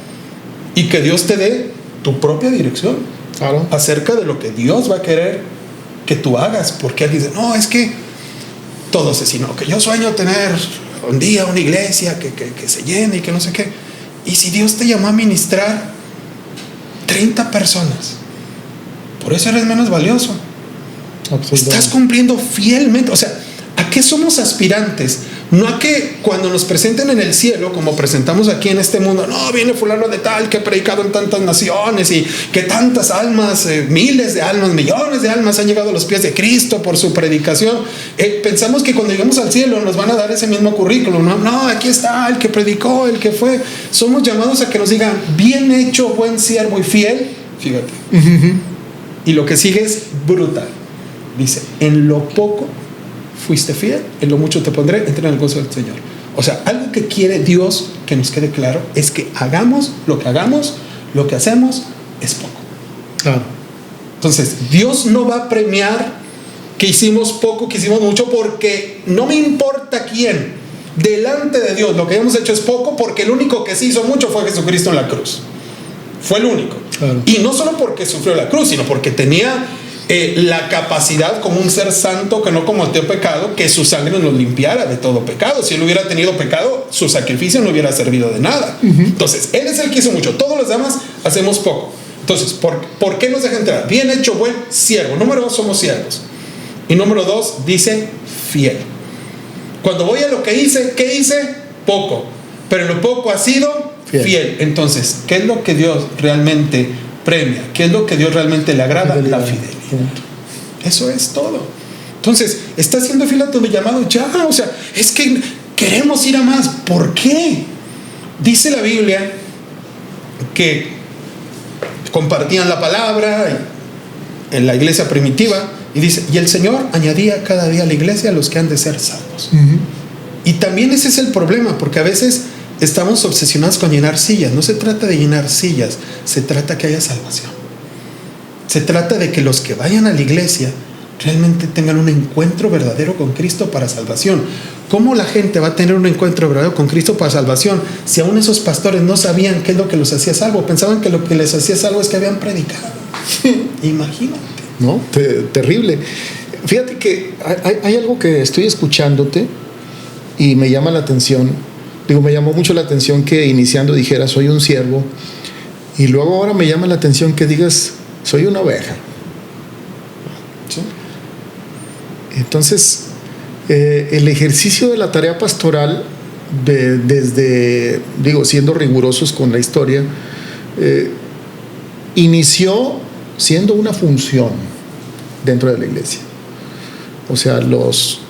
B: y que Dios te dé tu propia dirección, claro, acerca de lo que Dios va a querer que tú hagas. Porque alguien dice: no, es que todo asesino, que yo sueño tener un día una iglesia que se llene y que no sé qué. Y si Dios te llamó a ministrar 30 personas, por eso eres menos valioso. Estás cumpliendo fielmente. O sea, ¿a qué somos aspirantes? No a que cuando nos presenten en el cielo, como presentamos aquí en este mundo, no, viene fulano de tal que ha predicado en tantas naciones y que tantas almas, miles de almas, millones de almas han llegado a los pies de Cristo por su predicación. Pensamos que cuando lleguemos al cielo nos van a dar ese mismo currículum. No, aquí está el que predicó, el que fue. Somos llamados a que nos digan: bien hecho, buen siervo y fiel. Fíjate. Y lo que sigue es brutal. Dice: en lo poco fuiste fiel, en lo mucho te pondré, entra en el gozo del Señor. O sea, algo que quiere Dios que nos quede claro es que hagamos, lo que hacemos es poco.
A: Claro.
B: Entonces, Dios no va a premiar que hicimos poco, que hicimos mucho, porque no me importa quién. Delante de Dios lo que hemos hecho es poco, porque el único que sí hizo mucho fue Jesucristo en la cruz. Fue el único. Claro. Y no solo porque sufrió la cruz, sino porque tenía la capacidad, como un ser santo que no cometió pecado, que su sangre nos limpiara de todo pecado. Si él hubiera tenido pecado, su sacrificio no hubiera servido de nada. Entonces, él es el que hizo mucho, todos los demás hacemos poco. Entonces, ¿por qué nos deja entrar? Bien hecho, buen siervo. Número 2, somos siervos. Y número 2, dice fiel. Cuando voy a lo que hice, ¿qué hice? Poco. Pero en lo poco ha sido fiel. Entonces, ¿qué es lo que Dios realmente premia? ¿Qué es lo que Dios realmente le agrada? La fidelidad. Eso es todo. Entonces, ¿estás siendo fiel a tu llamado? Ya, o sea, es que queremos ir a más. ¿Por qué? Dice la Biblia que compartían la palabra en la iglesia primitiva, y dice: y el Señor añadía cada día a la iglesia a los que han de ser salvos. Y también ese es el problema, porque a veces estamos obsesionados con llenar sillas. No se trata de llenar sillas, se trata que haya salvación. Se trata de que los que vayan a la iglesia realmente tengan un encuentro verdadero con Cristo para salvación. ¿Cómo la gente va a tener un encuentro verdadero con Cristo para salvación si aún esos pastores no sabían qué es lo que los hacía salvo? Pensaban que lo que les hacía salvo es que habían predicado. Imagínate.
A: No, terrible. Fíjate que hay algo que estoy escuchándote y me llama la atención. Me llamó mucho la atención que iniciando dijeras: soy un siervo, y luego ahora me llama la atención que digas: soy una oveja. ¿Sí? Entonces, el ejercicio de la tarea pastoral, desde siendo rigurosos con la historia, inició siendo una función dentro de la iglesia. O sea, los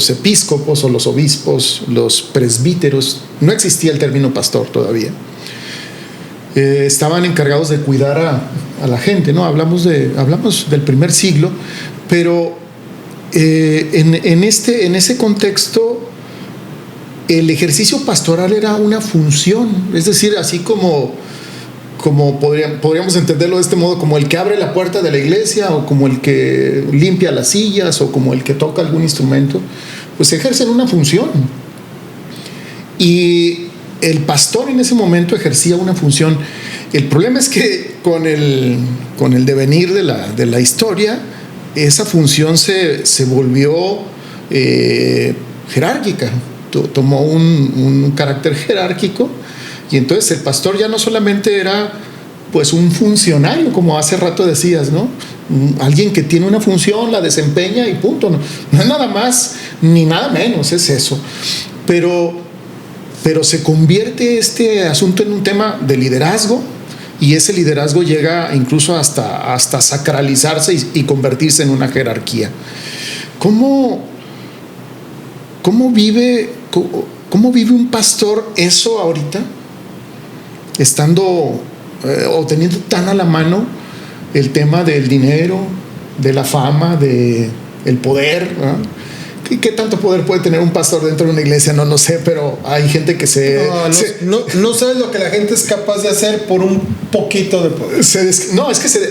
A: episcopos o los obispos, los presbíteros, no existía el término pastor todavía, estaban encargados de cuidar a la gente, ¿no? Hablamos del primer siglo, pero en ese contexto, el ejercicio pastoral era una función, es decir, así como podríamos entenderlo de este modo, como el que abre la puerta de la iglesia, o como el que limpia las sillas, o como el que toca algún instrumento, pues ejercen una función. Y el pastor en ese momento ejercía una función. El problema es que con el devenir de la historia, esa función se volvió jerárquica, tomó un carácter jerárquico, y entonces el pastor ya no solamente era pues un funcionario, como hace rato decías, ¿no? Alguien que tiene una función, la desempeña y punto. No es nada más ni nada menos, es eso. Pero se convierte este asunto en un tema de liderazgo, y ese liderazgo llega incluso hasta sacralizarse y convertirse en una jerarquía. ¿Cómo vive un pastor eso ahorita, estando o teniendo tan a la mano el tema del dinero, de la fama, del poder, ¿no? ¿Qué tanto poder puede tener un pastor dentro de una iglesia? No sé, pero hay gente que
B: no sabes lo que la gente es capaz de hacer por un poquito de poder.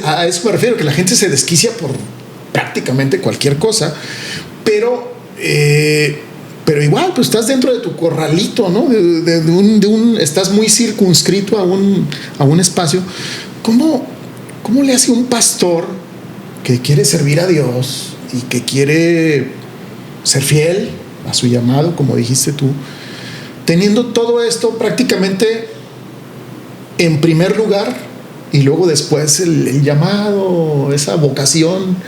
A: A eso me refiero, que la gente se desquicia por prácticamente cualquier cosa, pero igual, pues estás dentro de tu corralito, ¿no? Estás muy circunscrito a un espacio. ¿Cómo le hace un pastor que quiere servir a Dios y que quiere ser fiel a su llamado, como dijiste tú, teniendo todo esto prácticamente en primer lugar, y luego después el llamado, esa vocación?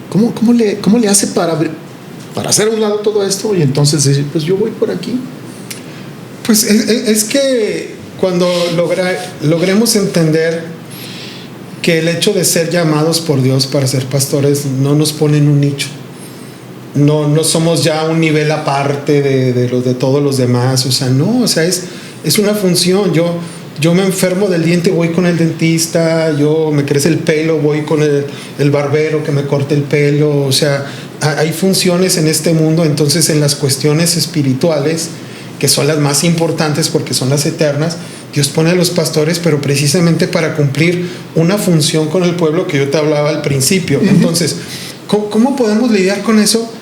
A: ¿Cómo le hace para hacer a un lado todo esto y entonces decir, pues yo voy por aquí?
B: Pues es que cuando logremos entender que el hecho de ser llamados por Dios para ser pastores no nos pone en un nicho, no somos ya un nivel aparte de todos los demás, es una función. Yo me enfermo del diente, voy con el dentista, me crece el pelo, voy con el barbero que me corte el pelo. Hay funciones en este mundo. Entonces, en las cuestiones espirituales, que son las más importantes porque son las eternas, Dios pone a los pastores, pero precisamente para cumplir una función con el pueblo que yo te hablaba al principio. Uh-huh. Entonces, ¿cómo podemos lidiar con eso?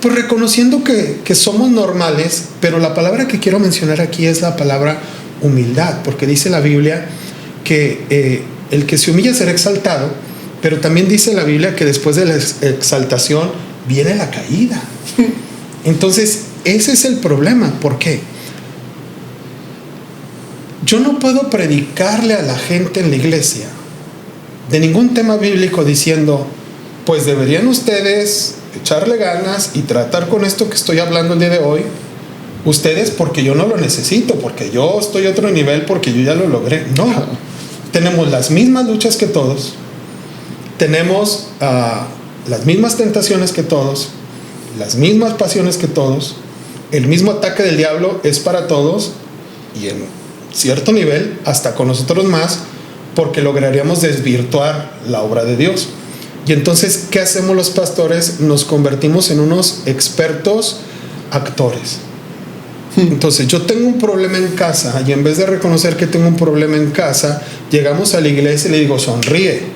B: Pues reconociendo que somos normales, pero la palabra que quiero mencionar aquí es la palabra humildad, porque dice la Biblia que el que se humilla será exaltado, pero también dice la Biblia que después de la exaltación viene la caída. Entonces, ese es el problema. ¿Por qué? Yo no puedo predicarle a la gente en la iglesia de ningún tema bíblico diciendo, pues deberían ustedes echarle ganas y tratar con esto que estoy hablando el día de hoy, ustedes, porque yo no lo necesito, porque yo estoy a otro nivel, porque yo ya lo logré. No, tenemos las mismas luchas que todos, tenemos las mismas tentaciones que todos, las mismas pasiones que todos, el mismo ataque del diablo es para todos, y en cierto nivel hasta con nosotros más, porque lograríamos desvirtuar la obra de Dios. Y entonces, ¿qué hacemos los pastores? Nos convertimos en unos expertos actores. Entonces, yo tengo un problema en casa, y en vez de reconocer que tengo un problema en casa, llegamos a la iglesia y le digo, sonríe,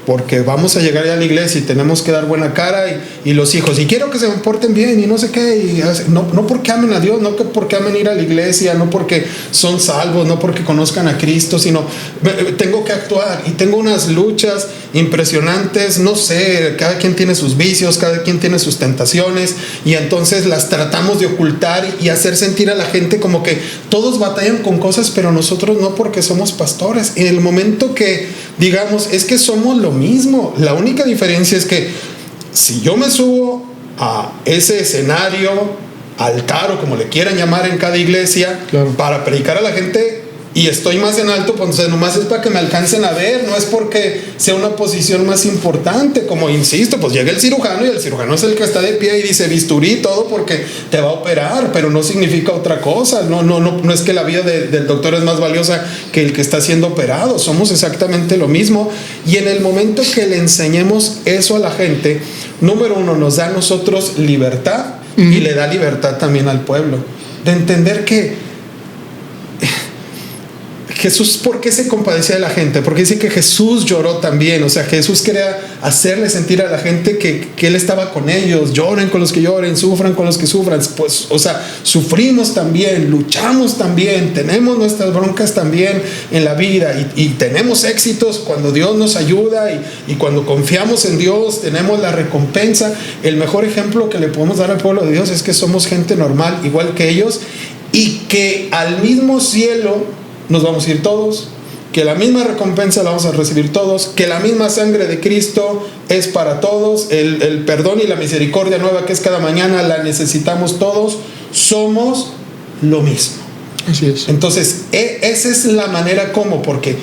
B: porque vamos a llegar ya a la iglesia y tenemos que dar buena cara, y los hijos, y quiero que se porten bien y no sé qué, y no porque amen a Dios, no porque amen ir a la iglesia, no porque son salvos, no porque conozcan a Cristo, sino tengo que actuar, y tengo unas luchas impresionantes. No sé, cada quien tiene sus vicios, cada quien tiene sus tentaciones, y entonces las tratamos de ocultar y hacer sentir a la gente como que todos batallan con cosas, pero nosotros no, porque somos pastores. En el momento que digamos, es que somos lo mismo, la única diferencia es que si yo me subo a ese escenario, altar o como le quieran llamar en cada iglesia, claro, para predicar a la gente, y estoy más en alto, pues nomás es para que me alcancen a ver, no es porque sea una posición más importante, como insisto, pues llega el cirujano y el cirujano es el que está de pie y dice bisturí, todo porque te va a operar, pero no significa otra cosa, no es que la vida del doctor es más valiosa que el que está siendo operado, somos exactamente lo mismo, y en el momento que le enseñemos eso a la gente, número uno, nos da a nosotros libertad y le da libertad también al pueblo, de entender que Jesús, ¿por qué se compadecía de la gente? Porque dice que Jesús lloró también. O sea, Jesús quería hacerle sentir a la gente que Él estaba con ellos. Lloren con los que lloren, sufran con los que sufran. Pues, o sea, sufrimos también, luchamos también, tenemos nuestras broncas también en la vida y tenemos éxitos cuando Dios nos ayuda y cuando confiamos en Dios tenemos la recompensa. El mejor ejemplo que le podemos dar al pueblo de Dios es que somos gente normal, igual que ellos, y que al mismo cielo nos vamos a ir todos, que la misma recompensa la vamos a recibir todos, que la misma sangre de Cristo es para todos, el perdón y la misericordia nueva que es cada mañana la necesitamos todos, somos lo mismo.
A: Así es.
B: Entonces, esa es la manera como, porque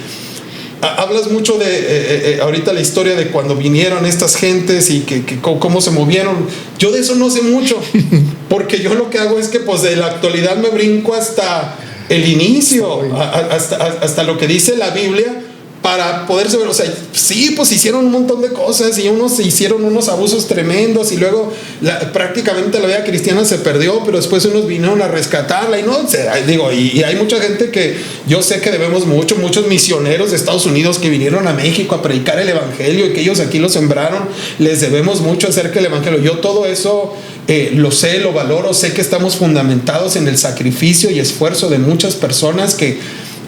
B: hablas mucho de ahorita la historia de cuando vinieron estas gentes y que cómo se movieron. Yo de eso no sé mucho, porque yo lo que hago es que pues de la actualidad me brinco hasta el inicio, hasta lo que dice la Biblia, para poder saber, o sea, sí, pues hicieron un montón de cosas y hicieron unos abusos tremendos y luego prácticamente la vida cristiana se perdió, pero después unos vinieron a rescatarla y no, digo, y hay mucha gente que yo sé que debemos muchos misioneros de Estados Unidos que vinieron a México a predicar el evangelio y que ellos aquí lo sembraron, les debemos mucho acerca del evangelio. Yo todo eso lo sé, lo valoro, sé que estamos fundamentados en el sacrificio y esfuerzo de muchas personas que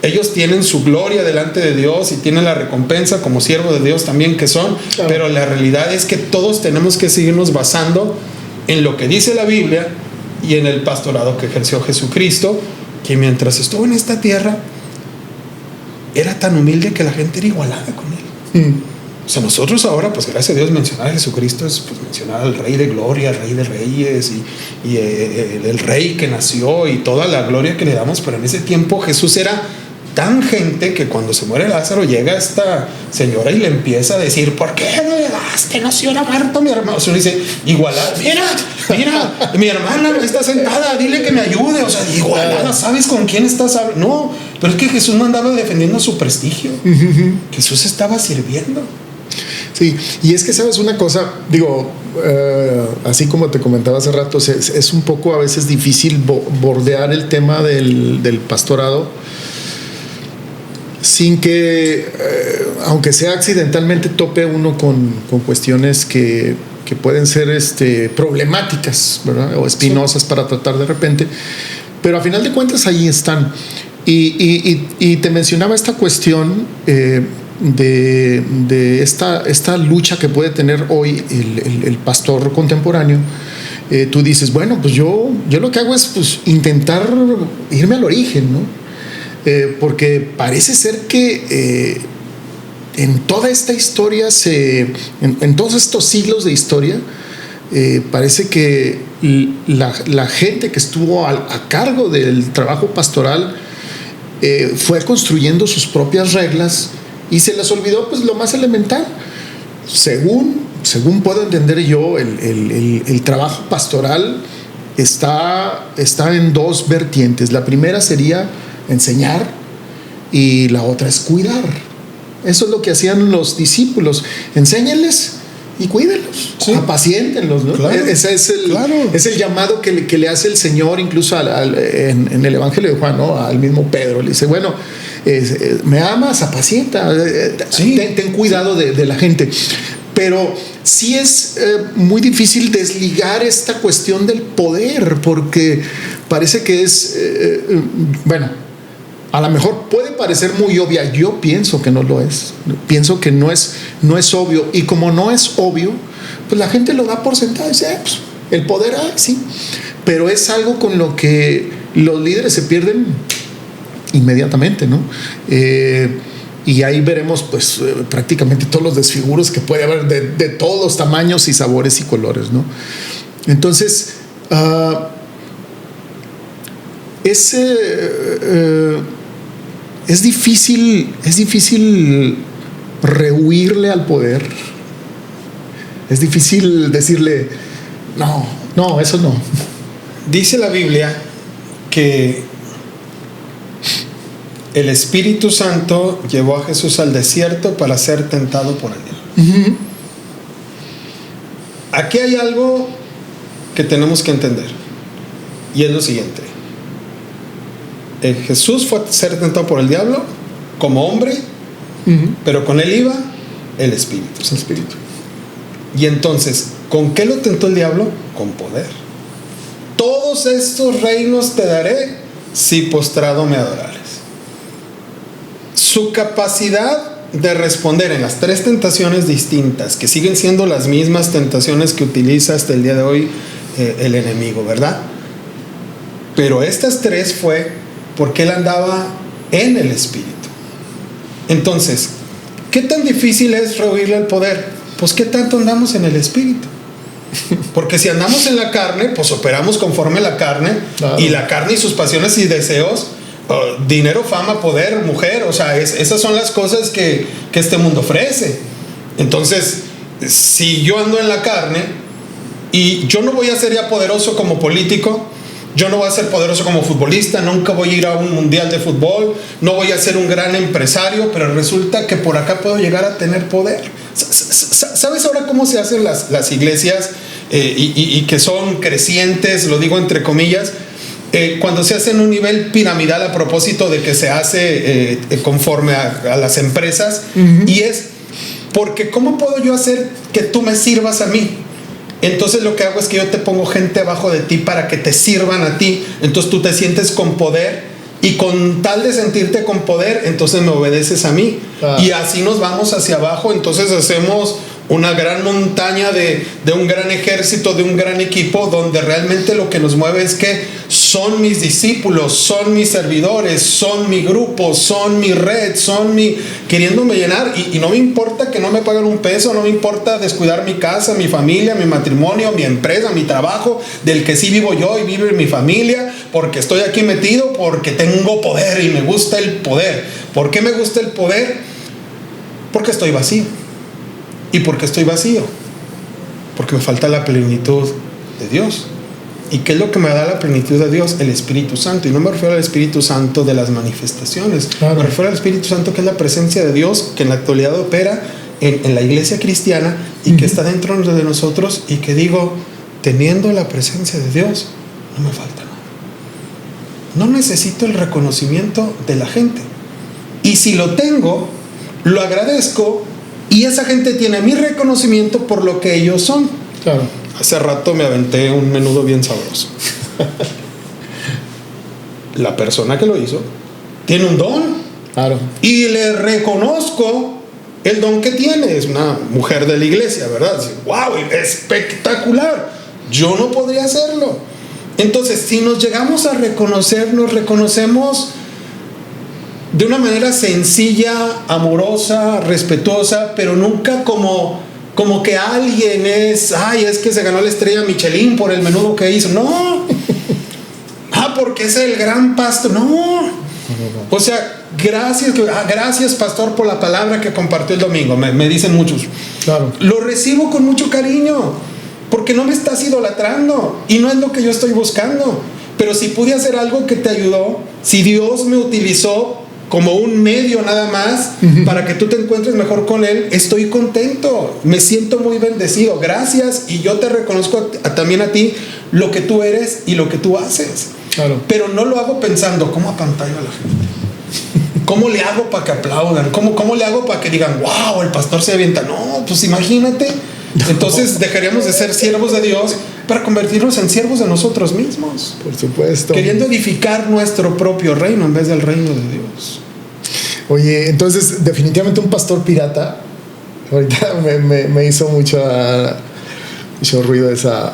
B: ellos tienen su gloria delante de Dios y tienen la recompensa como siervos de Dios también que son, claro. Pero la realidad es que todos tenemos que seguirnos basando en lo que dice la Biblia y en el pastorado que ejerció Jesucristo, que mientras estuvo en esta tierra era tan humilde que la gente era igualada con él. O sea, nosotros ahora, pues gracias a Dios, mencionar a Jesucristo es pues, mencionar al Rey de Gloria, al Rey de Reyes y el Rey que nació y toda la gloria que le damos, pero en ese tiempo Jesús era tan gente que cuando se muere Lázaro llega esta señora y le empieza a decir: ¿por qué no llegaste? Nació era muerto mi hermano. O sea, dice, igualada, mira, mi hermana está sentada, dile que me ayude. O sea, igualada, ¿sabes con quién estás hablando? No, pero es que Jesús no andaba defendiendo su prestigio. Jesús estaba sirviendo.
A: Sí, y es que sabes una cosa, digo, así como te comentaba hace rato, es un poco a veces difícil bordear el tema del pastorado sin que, aunque sea accidentalmente, tope uno con cuestiones que pueden ser problemáticas, ¿verdad? O espinosas, sí, para tratar de repente, pero a final de cuentas ahí están. Y te mencionaba esta cuestión de esta lucha que puede tener hoy el pastor contemporáneo. Tú dices, bueno, pues yo lo que hago es pues intentar irme al origen, ¿no? Porque parece ser que en toda esta historia, en todos estos siglos de historia, parece que la gente que estuvo a cargo del trabajo pastoral fue construyendo sus propias reglas y se les olvidó pues lo más elemental. Según puedo entender yo, el trabajo pastoral está en dos vertientes. La primera sería enseñar y la otra es cuidar. Eso es lo que hacían los discípulos: enséñenles y cuídenlos, sí, apaciéntenlos, ¿no? Claro, ese es el llamado que le hace el Señor incluso en el Evangelio de Juan, ¿no? Al mismo Pedro le dice, bueno, me amas, apacienta, sí, ten cuidado de la gente. Pero sí es muy difícil desligar esta cuestión del poder, porque parece que es bueno, a lo mejor puede parecer muy obvia. Yo pienso que no lo es. Pienso que no es obvio. Y como no es obvio, pues la gente lo da por sentado y dice, pues, el poder hay, sí. Pero es algo con lo que los líderes se pierden inmediatamente, ¿no? Y ahí veremos pues prácticamente todos los desfiguros que puede haber de todos los tamaños y sabores y colores, ¿no? Entonces, es difícil rehuirle al poder. Es difícil decirle, no, eso no.
B: Dice la Biblia que el Espíritu Santo llevó a Jesús al desierto para ser tentado por el diablo. Uh-huh. Aquí hay algo que tenemos que entender, y es lo siguiente: Jesús fue a ser tentado por el diablo como hombre, uh-huh, pero con él iba el Espíritu.
A: El Espíritu.
B: Y entonces, ¿con qué lo tentó el diablo? Con poder. Todos estos reinos te daré si postrado me adorares. Su capacidad de responder en las tres tentaciones distintas, que siguen siendo las mismas tentaciones que utiliza hasta el día de hoy el enemigo, ¿verdad? Pero estas tres fue porque él andaba en el Espíritu. Entonces, ¿qué tan difícil es rehuirle al poder? Pues ¿qué tanto andamos en el Espíritu? Porque si andamos en la carne, pues operamos conforme a la carne. Claro. Y la carne y sus pasiones y deseos, dinero, fama, poder, mujer, o sea, esas son las cosas que este mundo ofrece. Entonces, si yo ando en la carne y yo no voy a ser ya poderoso como político, yo no voy a ser poderoso como futbolista, nunca voy a ir a un mundial de fútbol, no voy a ser un gran empresario, pero resulta que por acá puedo llegar a tener poder. ¿Sabes ahora cómo se hacen las iglesias y que son crecientes, lo digo entre comillas? Cuando se hace en un nivel piramidal a propósito de que se hace conforme a las empresas, uh-huh, y es porque ¿cómo puedo yo hacer que tú me sirvas a mí? Entonces lo que hago es que yo te pongo gente abajo de ti para que te sirvan a ti. Entonces tú te sientes con poder, y con tal de sentirte con poder, entonces me obedeces a mí. Y así nos vamos hacia abajo. Entonces hacemos una gran montaña de un gran ejército, de un gran equipo, donde realmente lo que nos mueve es que son mis discípulos, son mis servidores, son mi grupo, son mi red, son mi... queriéndome llenar, y no me importa que no me paguen un peso, no me importa descuidar mi casa, mi familia, mi matrimonio, mi empresa, mi trabajo, del que sí vivo yo y vive mi familia, porque estoy aquí metido, porque tengo poder y me gusta el poder. ¿Por qué me gusta el poder? Porque estoy vacío. ¿Y por qué estoy vacío? Porque me falta la plenitud de Dios. ¿Y qué es lo que me da la plenitud de Dios? El Espíritu Santo. Y no me refiero al Espíritu Santo de las manifestaciones. Claro. Me refiero al Espíritu Santo, que es la presencia de Dios, que en la actualidad opera en la iglesia cristiana y, uh-huh, que está dentro de nosotros, y que digo, teniendo la presencia de Dios, no me falta nada. No necesito el reconocimiento de la gente. Y si lo tengo, lo agradezco. Y esa gente tiene mi reconocimiento por lo que ellos son.
A: Claro.
B: Hace rato me aventé un menudo bien sabroso. La persona que lo hizo tiene un don.
A: Claro.
B: Y le reconozco el don que tiene. Es una mujer de la iglesia, ¿verdad? ¡Wow! Espectacular. Yo no podría hacerlo. Entonces, si nos llegamos a reconocer, nos reconocemos de una manera sencilla, amorosa, respetuosa, pero nunca como que alguien es que se ganó la estrella Michelin por el menudo que hizo. No. Porque es el gran pastor. No. O sea, gracias pastor por la palabra que compartió el domingo. Me dicen muchos.
A: Claro.
B: Lo recibo con mucho cariño, porque no me estás idolatrando y no es lo que yo estoy buscando. Pero si pude hacer algo que te ayudó, si Dios me utilizó como un medio nada más, uh-huh, para que tú te encuentres mejor con Él, estoy contento, me siento muy bendecido, gracias, y yo te reconozco también a ti lo que tú eres y lo que tú haces.
A: Claro.
B: Pero no lo hago pensando, ¿cómo apantallo a la gente? ¿Cómo le hago para que aplaudan? ¿Cómo le hago para que digan, wow, el pastor se avienta? No, pues imagínate. Entonces dejaríamos de ser siervos de Dios para convertirnos en siervos de nosotros mismos.
A: Por supuesto.
B: Queriendo edificar nuestro propio reino en vez del reino de Dios.
A: Oye, entonces definitivamente un pastor pirata. Ahorita me hizo mucho ruido esa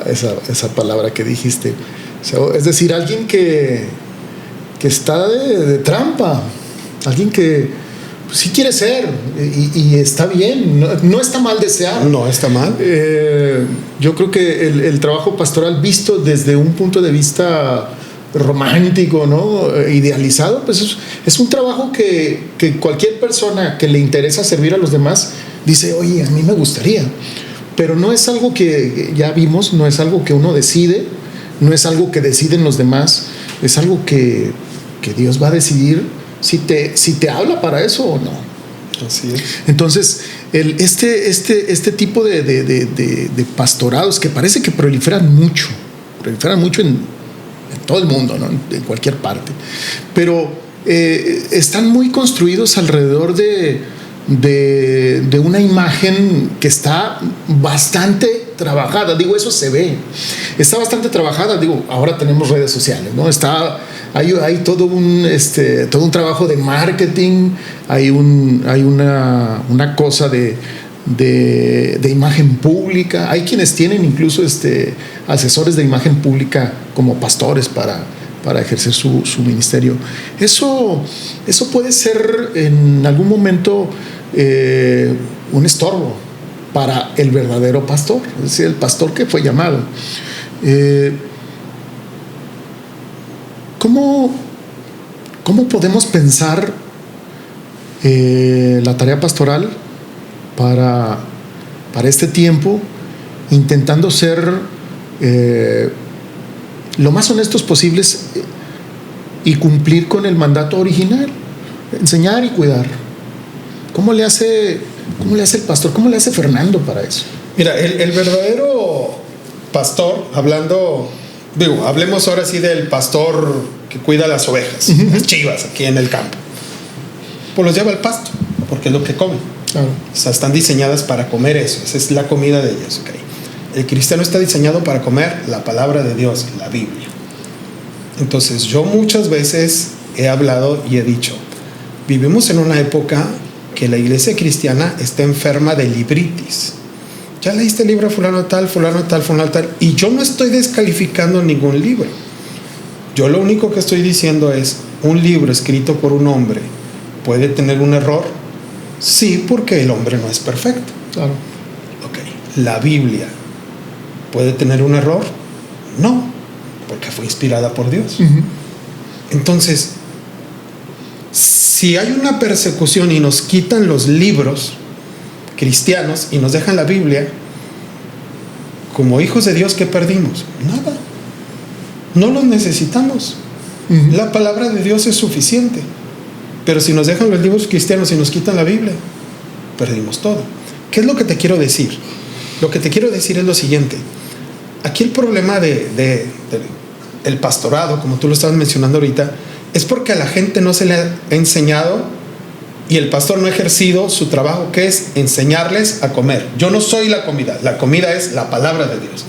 A: palabra que dijiste. O sea, es decir, alguien que está de trampa. Alguien que sí quiere ser y está bien, no está mal desear.
B: No está mal.
A: Yo creo que el trabajo pastoral visto desde un punto de vista romántico, ¿no? Idealizado, pues es un trabajo que cualquier persona que le interesa servir a los demás dice, oye, a mí me gustaría, pero no es algo que ya vimos, no es algo que uno decide, no es algo que deciden los demás, es algo que Dios va a decidir si te habla para eso o no.
B: Así es.
A: Entonces, este tipo de pastorados que parece que proliferan mucho en todo el mundo, ¿no? En cualquier parte, pero están muy construidos alrededor de una imagen que está bastante trabajada. Digo, eso se ve, está bastante trabajada. Digo, ahora tenemos redes sociales, ¿no? Hay todo un trabajo de marketing, hay una cosa de imagen pública. Hay quienes tienen incluso asesores de imagen pública como pastores para ejercer su ministerio. Eso puede ser en algún momento un estorbo para el verdadero pastor, es decir, el pastor que fue llamado. ¿Cómo podemos pensar la tarea pastoral para este tiempo, intentando ser lo más honestos posibles y cumplir con el mandato original, enseñar y cuidar? ¿Cómo le hace el pastor? ¿Cómo le hace Fernando para eso?
B: Mira, el verdadero pastor, hablemos ahora sí del pastor que cuida las ovejas, las chivas aquí en el campo, pues los lleva al pasto, porque es lo que comen.
A: Claro.
B: O sea, están diseñadas para comer eso, esa es la comida de ellos. Okay. El cristiano está diseñado para comer la palabra de Dios, la Biblia. Entonces, yo muchas veces he hablado y he dicho, vivimos en una época que la iglesia cristiana está enferma de libritis. Ya leíste el libro fulano tal, y yo no estoy descalificando ningún libro. Yo lo único que estoy diciendo es, un libro escrito por un hombre puede tener un error. Sí, porque el hombre no es perfecto.
A: Claro.
B: Okay. ¿La Biblia puede tener un error? No, porque fue inspirada por Dios. Entonces, si hay una persecución y nos quitan los libros cristianos y nos dejan la Biblia, como hijos de Dios, ¿qué perdimos? Nada. No los necesitamos. La palabra de Dios es suficiente. Pero si nos dejan los libros cristianos y nos quitan la Biblia, perdimos todo. ¿Qué es lo que te quiero decir? Lo que te quiero decir es lo siguiente. Aquí el problema del pastorado, como tú lo estabas mencionando ahorita, es porque a la gente no se le ha enseñado y el pastor no ha ejercido su trabajo, que es enseñarles a comer. Yo no soy la comida es la palabra de Dios.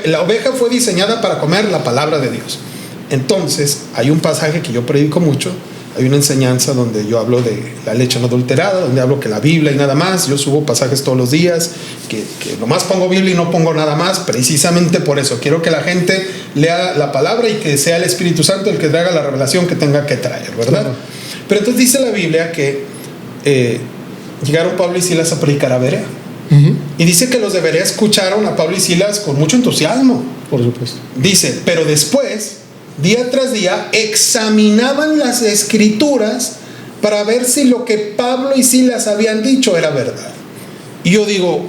B: La oveja fue diseñada para comer la palabra de Dios. Entonces, hay un pasaje que yo predico mucho, hay una enseñanza donde yo hablo de la leche no adulterada, donde hablo que la Biblia y nada más. Yo subo pasajes todos los días, que nomás pongo Biblia y no pongo nada más, precisamente por eso. Quiero que la gente lea la palabra y que sea el Espíritu Santo el que traiga la revelación que tenga que traer, ¿verdad? Claro. Pero entonces dice la Biblia que llegaron Pablo y Silas a predicar a Berea. Y dice que los de Berea escucharon a Pablo y Silas con mucho entusiasmo.
A: Por supuesto.
B: Dice, pero después, día tras día, examinaban las escrituras para ver si lo que Pablo y Silas habían dicho era verdad. Y yo digo,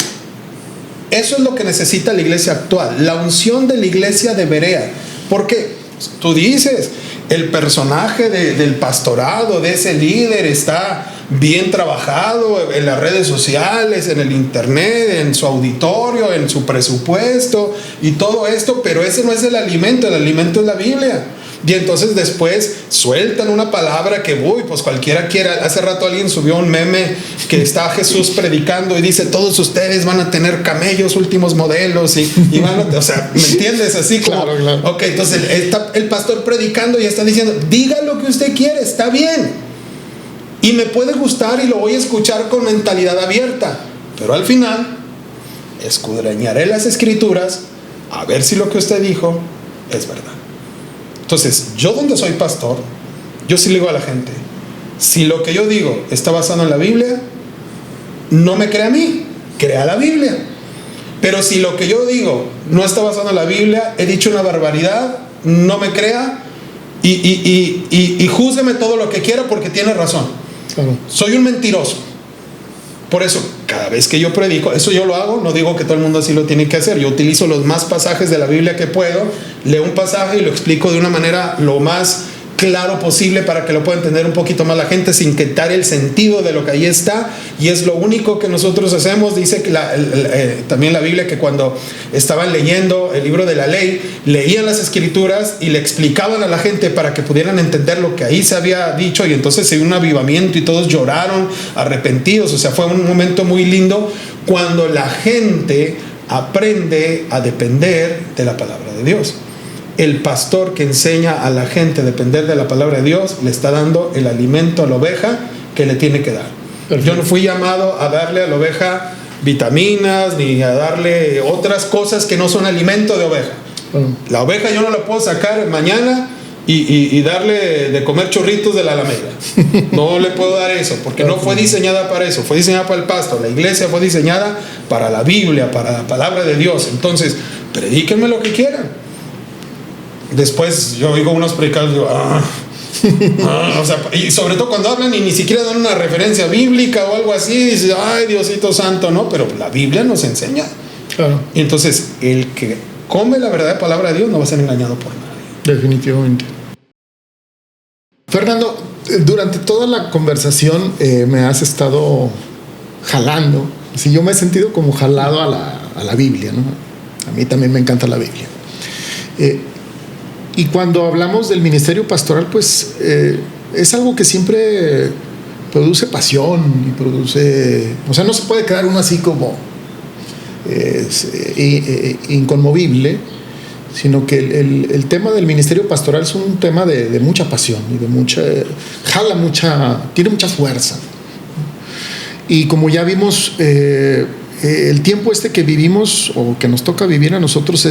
B: eso es lo que necesita la iglesia actual, la unción de la iglesia de Berea. Porque tú dices, el personaje del pastorado, de ese líder, está bien trabajado en las redes sociales, en el internet, en su auditorio, en su presupuesto y todo esto, pero ese no es el alimento es la Biblia. Y entonces después sueltan una palabra que, pues cualquiera quiera. Hace rato alguien subió un meme que está Jesús predicando y dice, todos ustedes van a tener camellos últimos modelos y van a, o sea, ¿me entiendes? Así como, claro. Ok, entonces está el pastor predicando y está diciendo, diga lo que usted quiere, está bien. Y me puede gustar y lo voy a escuchar con mentalidad abierta. Pero al final, escudriñaré las escrituras a ver si lo que usted dijo es verdad. Entonces, yo donde soy pastor, yo sí le digo a la gente, si lo que yo digo está basado en la Biblia, no me crea a mí, crea la Biblia. Pero si lo que yo digo no está basado en la Biblia, he dicho una barbaridad, no me crea y júzgueme todo lo que quiera porque tiene razón.
A: Claro.
B: Soy un mentiroso. Por eso, cada vez que yo predico, eso yo lo hago, no digo que todo el mundo así lo tiene que hacer. Yo utilizo los más pasajes de la Biblia que puedo, leo un pasaje y lo explico de una manera lo más claro posible para que lo pueda entender un poquito más la gente sin quitar el sentido de lo que ahí está. Y es lo único que nosotros hacemos. Dice que también la Biblia que cuando estaban leyendo el libro de la ley, leían las escrituras y le explicaban a la gente para que pudieran entender lo que ahí se había dicho, y entonces se dio un avivamiento y todos lloraron arrepentidos. O sea, fue un momento muy lindo cuando la gente aprende a depender de la palabra de Dios. El pastor que enseña a la gente a depender de la palabra de Dios le está dando el alimento a la oveja que le tiene que dar. Perfecto. Yo no fui llamado a darle a la oveja vitaminas ni a darle otras cosas que no son alimento de oveja. La oveja yo no la puedo sacar mañana y darle de comer chorritos de la Alameda. No le puedo dar eso porque no fue diseñada para eso, fue diseñada para el pasto. La iglesia fue diseñada para la Biblia, para la palabra de Dios. Entonces, predíquenme lo que quieran. Después yo oigo unos predicadores y digo, o sea, y sobre todo cuando hablan y ni siquiera dan una referencia bíblica o algo así, dices, ay, Diosito santo, no, pero la Biblia nos enseña. Claro. Y entonces el que come la verdadera palabra de Dios no va a ser engañado por nadie.
A: Definitivamente. Fernando, durante toda la conversación me has estado jalando. Sí, yo me he sentido como jalado a la Biblia, ¿no? A mí también me encanta la Biblia. Y cuando hablamos del ministerio pastoral, pues es algo que siempre produce pasión y produce... O sea, no se puede quedar uno así como inconmovible, sino que el tema del ministerio pastoral es un tema de mucha pasión y de tiene mucha fuerza. Y como ya vimos, el tiempo que vivimos o que nos toca vivir a nosotros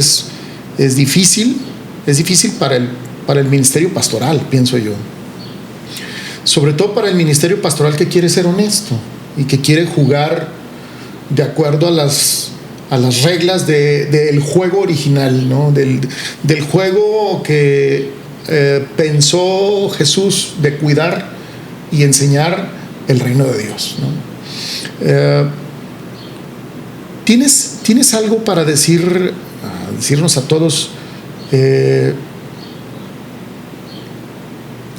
A: es difícil. Es difícil para el ministerio pastoral, pienso yo. Sobre todo para el ministerio pastoral que quiere ser honesto y que quiere jugar de acuerdo a las reglas del juego original, ¿no? Del juego que pensó Jesús de cuidar y enseñar el reino de Dios, ¿no? ¿Tienes algo para decirnos a todos?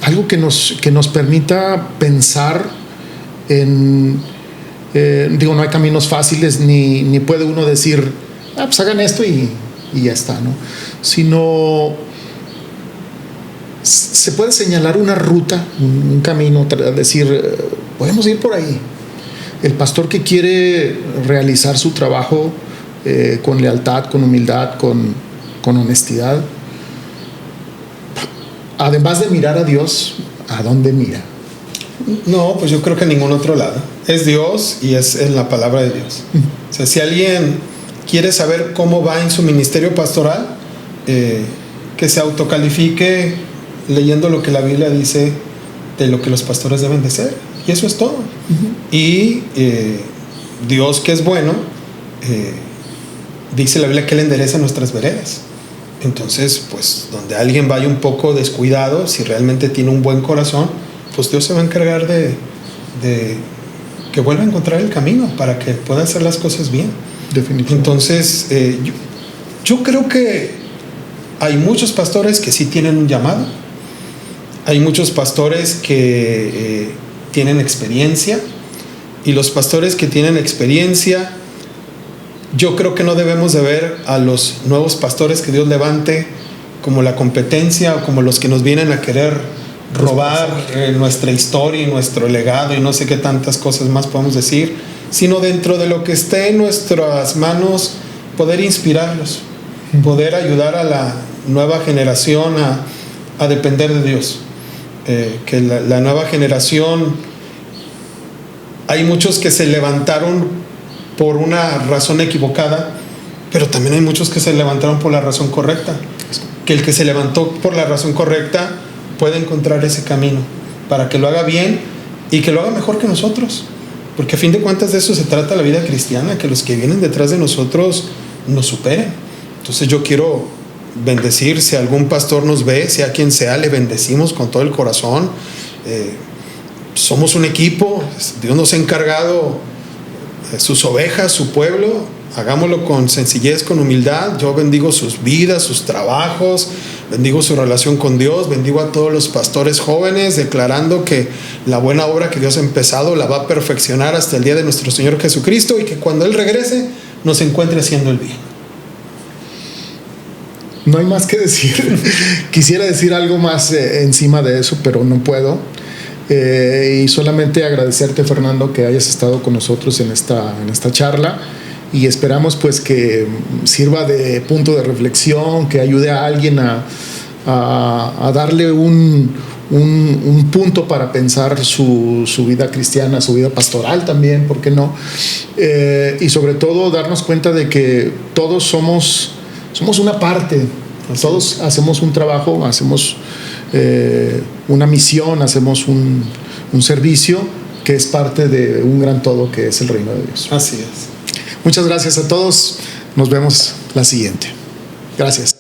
A: Algo que nos permita pensar en no hay caminos fáciles ni puede uno decir pues hagan esto y ya está, ¿no? Sino se puede señalar una ruta, un camino, decir podemos ir por ahí. El pastor que quiere realizar su trabajo con lealtad, con humildad, con honestidad, además de mirar a Dios, ¿a dónde mira?
B: No, pues yo creo que en ningún otro lado. Es Dios y es en la palabra de Dios. O sea, si alguien quiere saber cómo va en su ministerio pastoral, que se autocalifique leyendo lo que la Biblia dice de lo que los pastores deben de ser. Y eso es todo. Y Dios, que es bueno, dice la Biblia que Él endereza nuestras veredas. Entonces, pues donde alguien vaya un poco descuidado, si realmente tiene un buen corazón, pues Dios se va a encargar de que vuelva a encontrar el camino para que pueda hacer las cosas bien.
A: Definitivamente.
B: Entonces, yo creo que hay muchos pastores que sí tienen un llamado. Hay muchos pastores que tienen experiencia. Y los pastores que tienen experiencia, yo creo que no debemos de ver a los nuevos pastores que Dios levante como la competencia o como los que nos vienen a querer robar nuestra historia y nuestro legado y no sé qué tantas cosas más podemos decir, sino dentro de lo que esté en nuestras manos, poder inspirarlos, poder ayudar a la nueva generación a depender de Dios. Que la nueva generación, hay muchos que se levantaron por una razón equivocada, pero también hay muchos que se levantaron por la razón correcta. Que el que se levantó por la razón correcta puede encontrar ese camino para que lo haga bien y que lo haga mejor que nosotros, porque a fin de cuentas de eso se trata la vida cristiana, que los que vienen detrás de nosotros nos superen. Entonces yo quiero bendecir, si algún pastor nos ve, sea quien sea, le bendecimos con todo el corazón. Somos un equipo, Dios nos ha encargado sus ovejas, su pueblo. Hagámoslo con sencillez, con humildad. Yo bendigo sus vidas, sus trabajos, bendigo su relación con Dios, bendigo a todos los pastores jóvenes, declarando que la buena obra que Dios ha empezado la va a perfeccionar hasta el día de nuestro Señor Jesucristo, y que cuando Él regrese nos encuentre haciendo el bien.
A: No hay más que decir. Quisiera decir algo más encima de eso, pero no puedo. Y solamente agradecerte, Fernando, que hayas estado con nosotros en esta charla, y esperamos pues que sirva de punto de reflexión, que ayude a alguien a darle un punto para pensar su vida cristiana, su vida pastoral también, ¿por qué no? Y sobre todo darnos cuenta de que todos somos una parte, todos hacemos un trabajo, hacemos una misión, hacemos un servicio que es parte de un gran todo que es el reino de Dios.
B: Así es.
A: Muchas gracias a todos, nos vemos la siguiente. Gracias.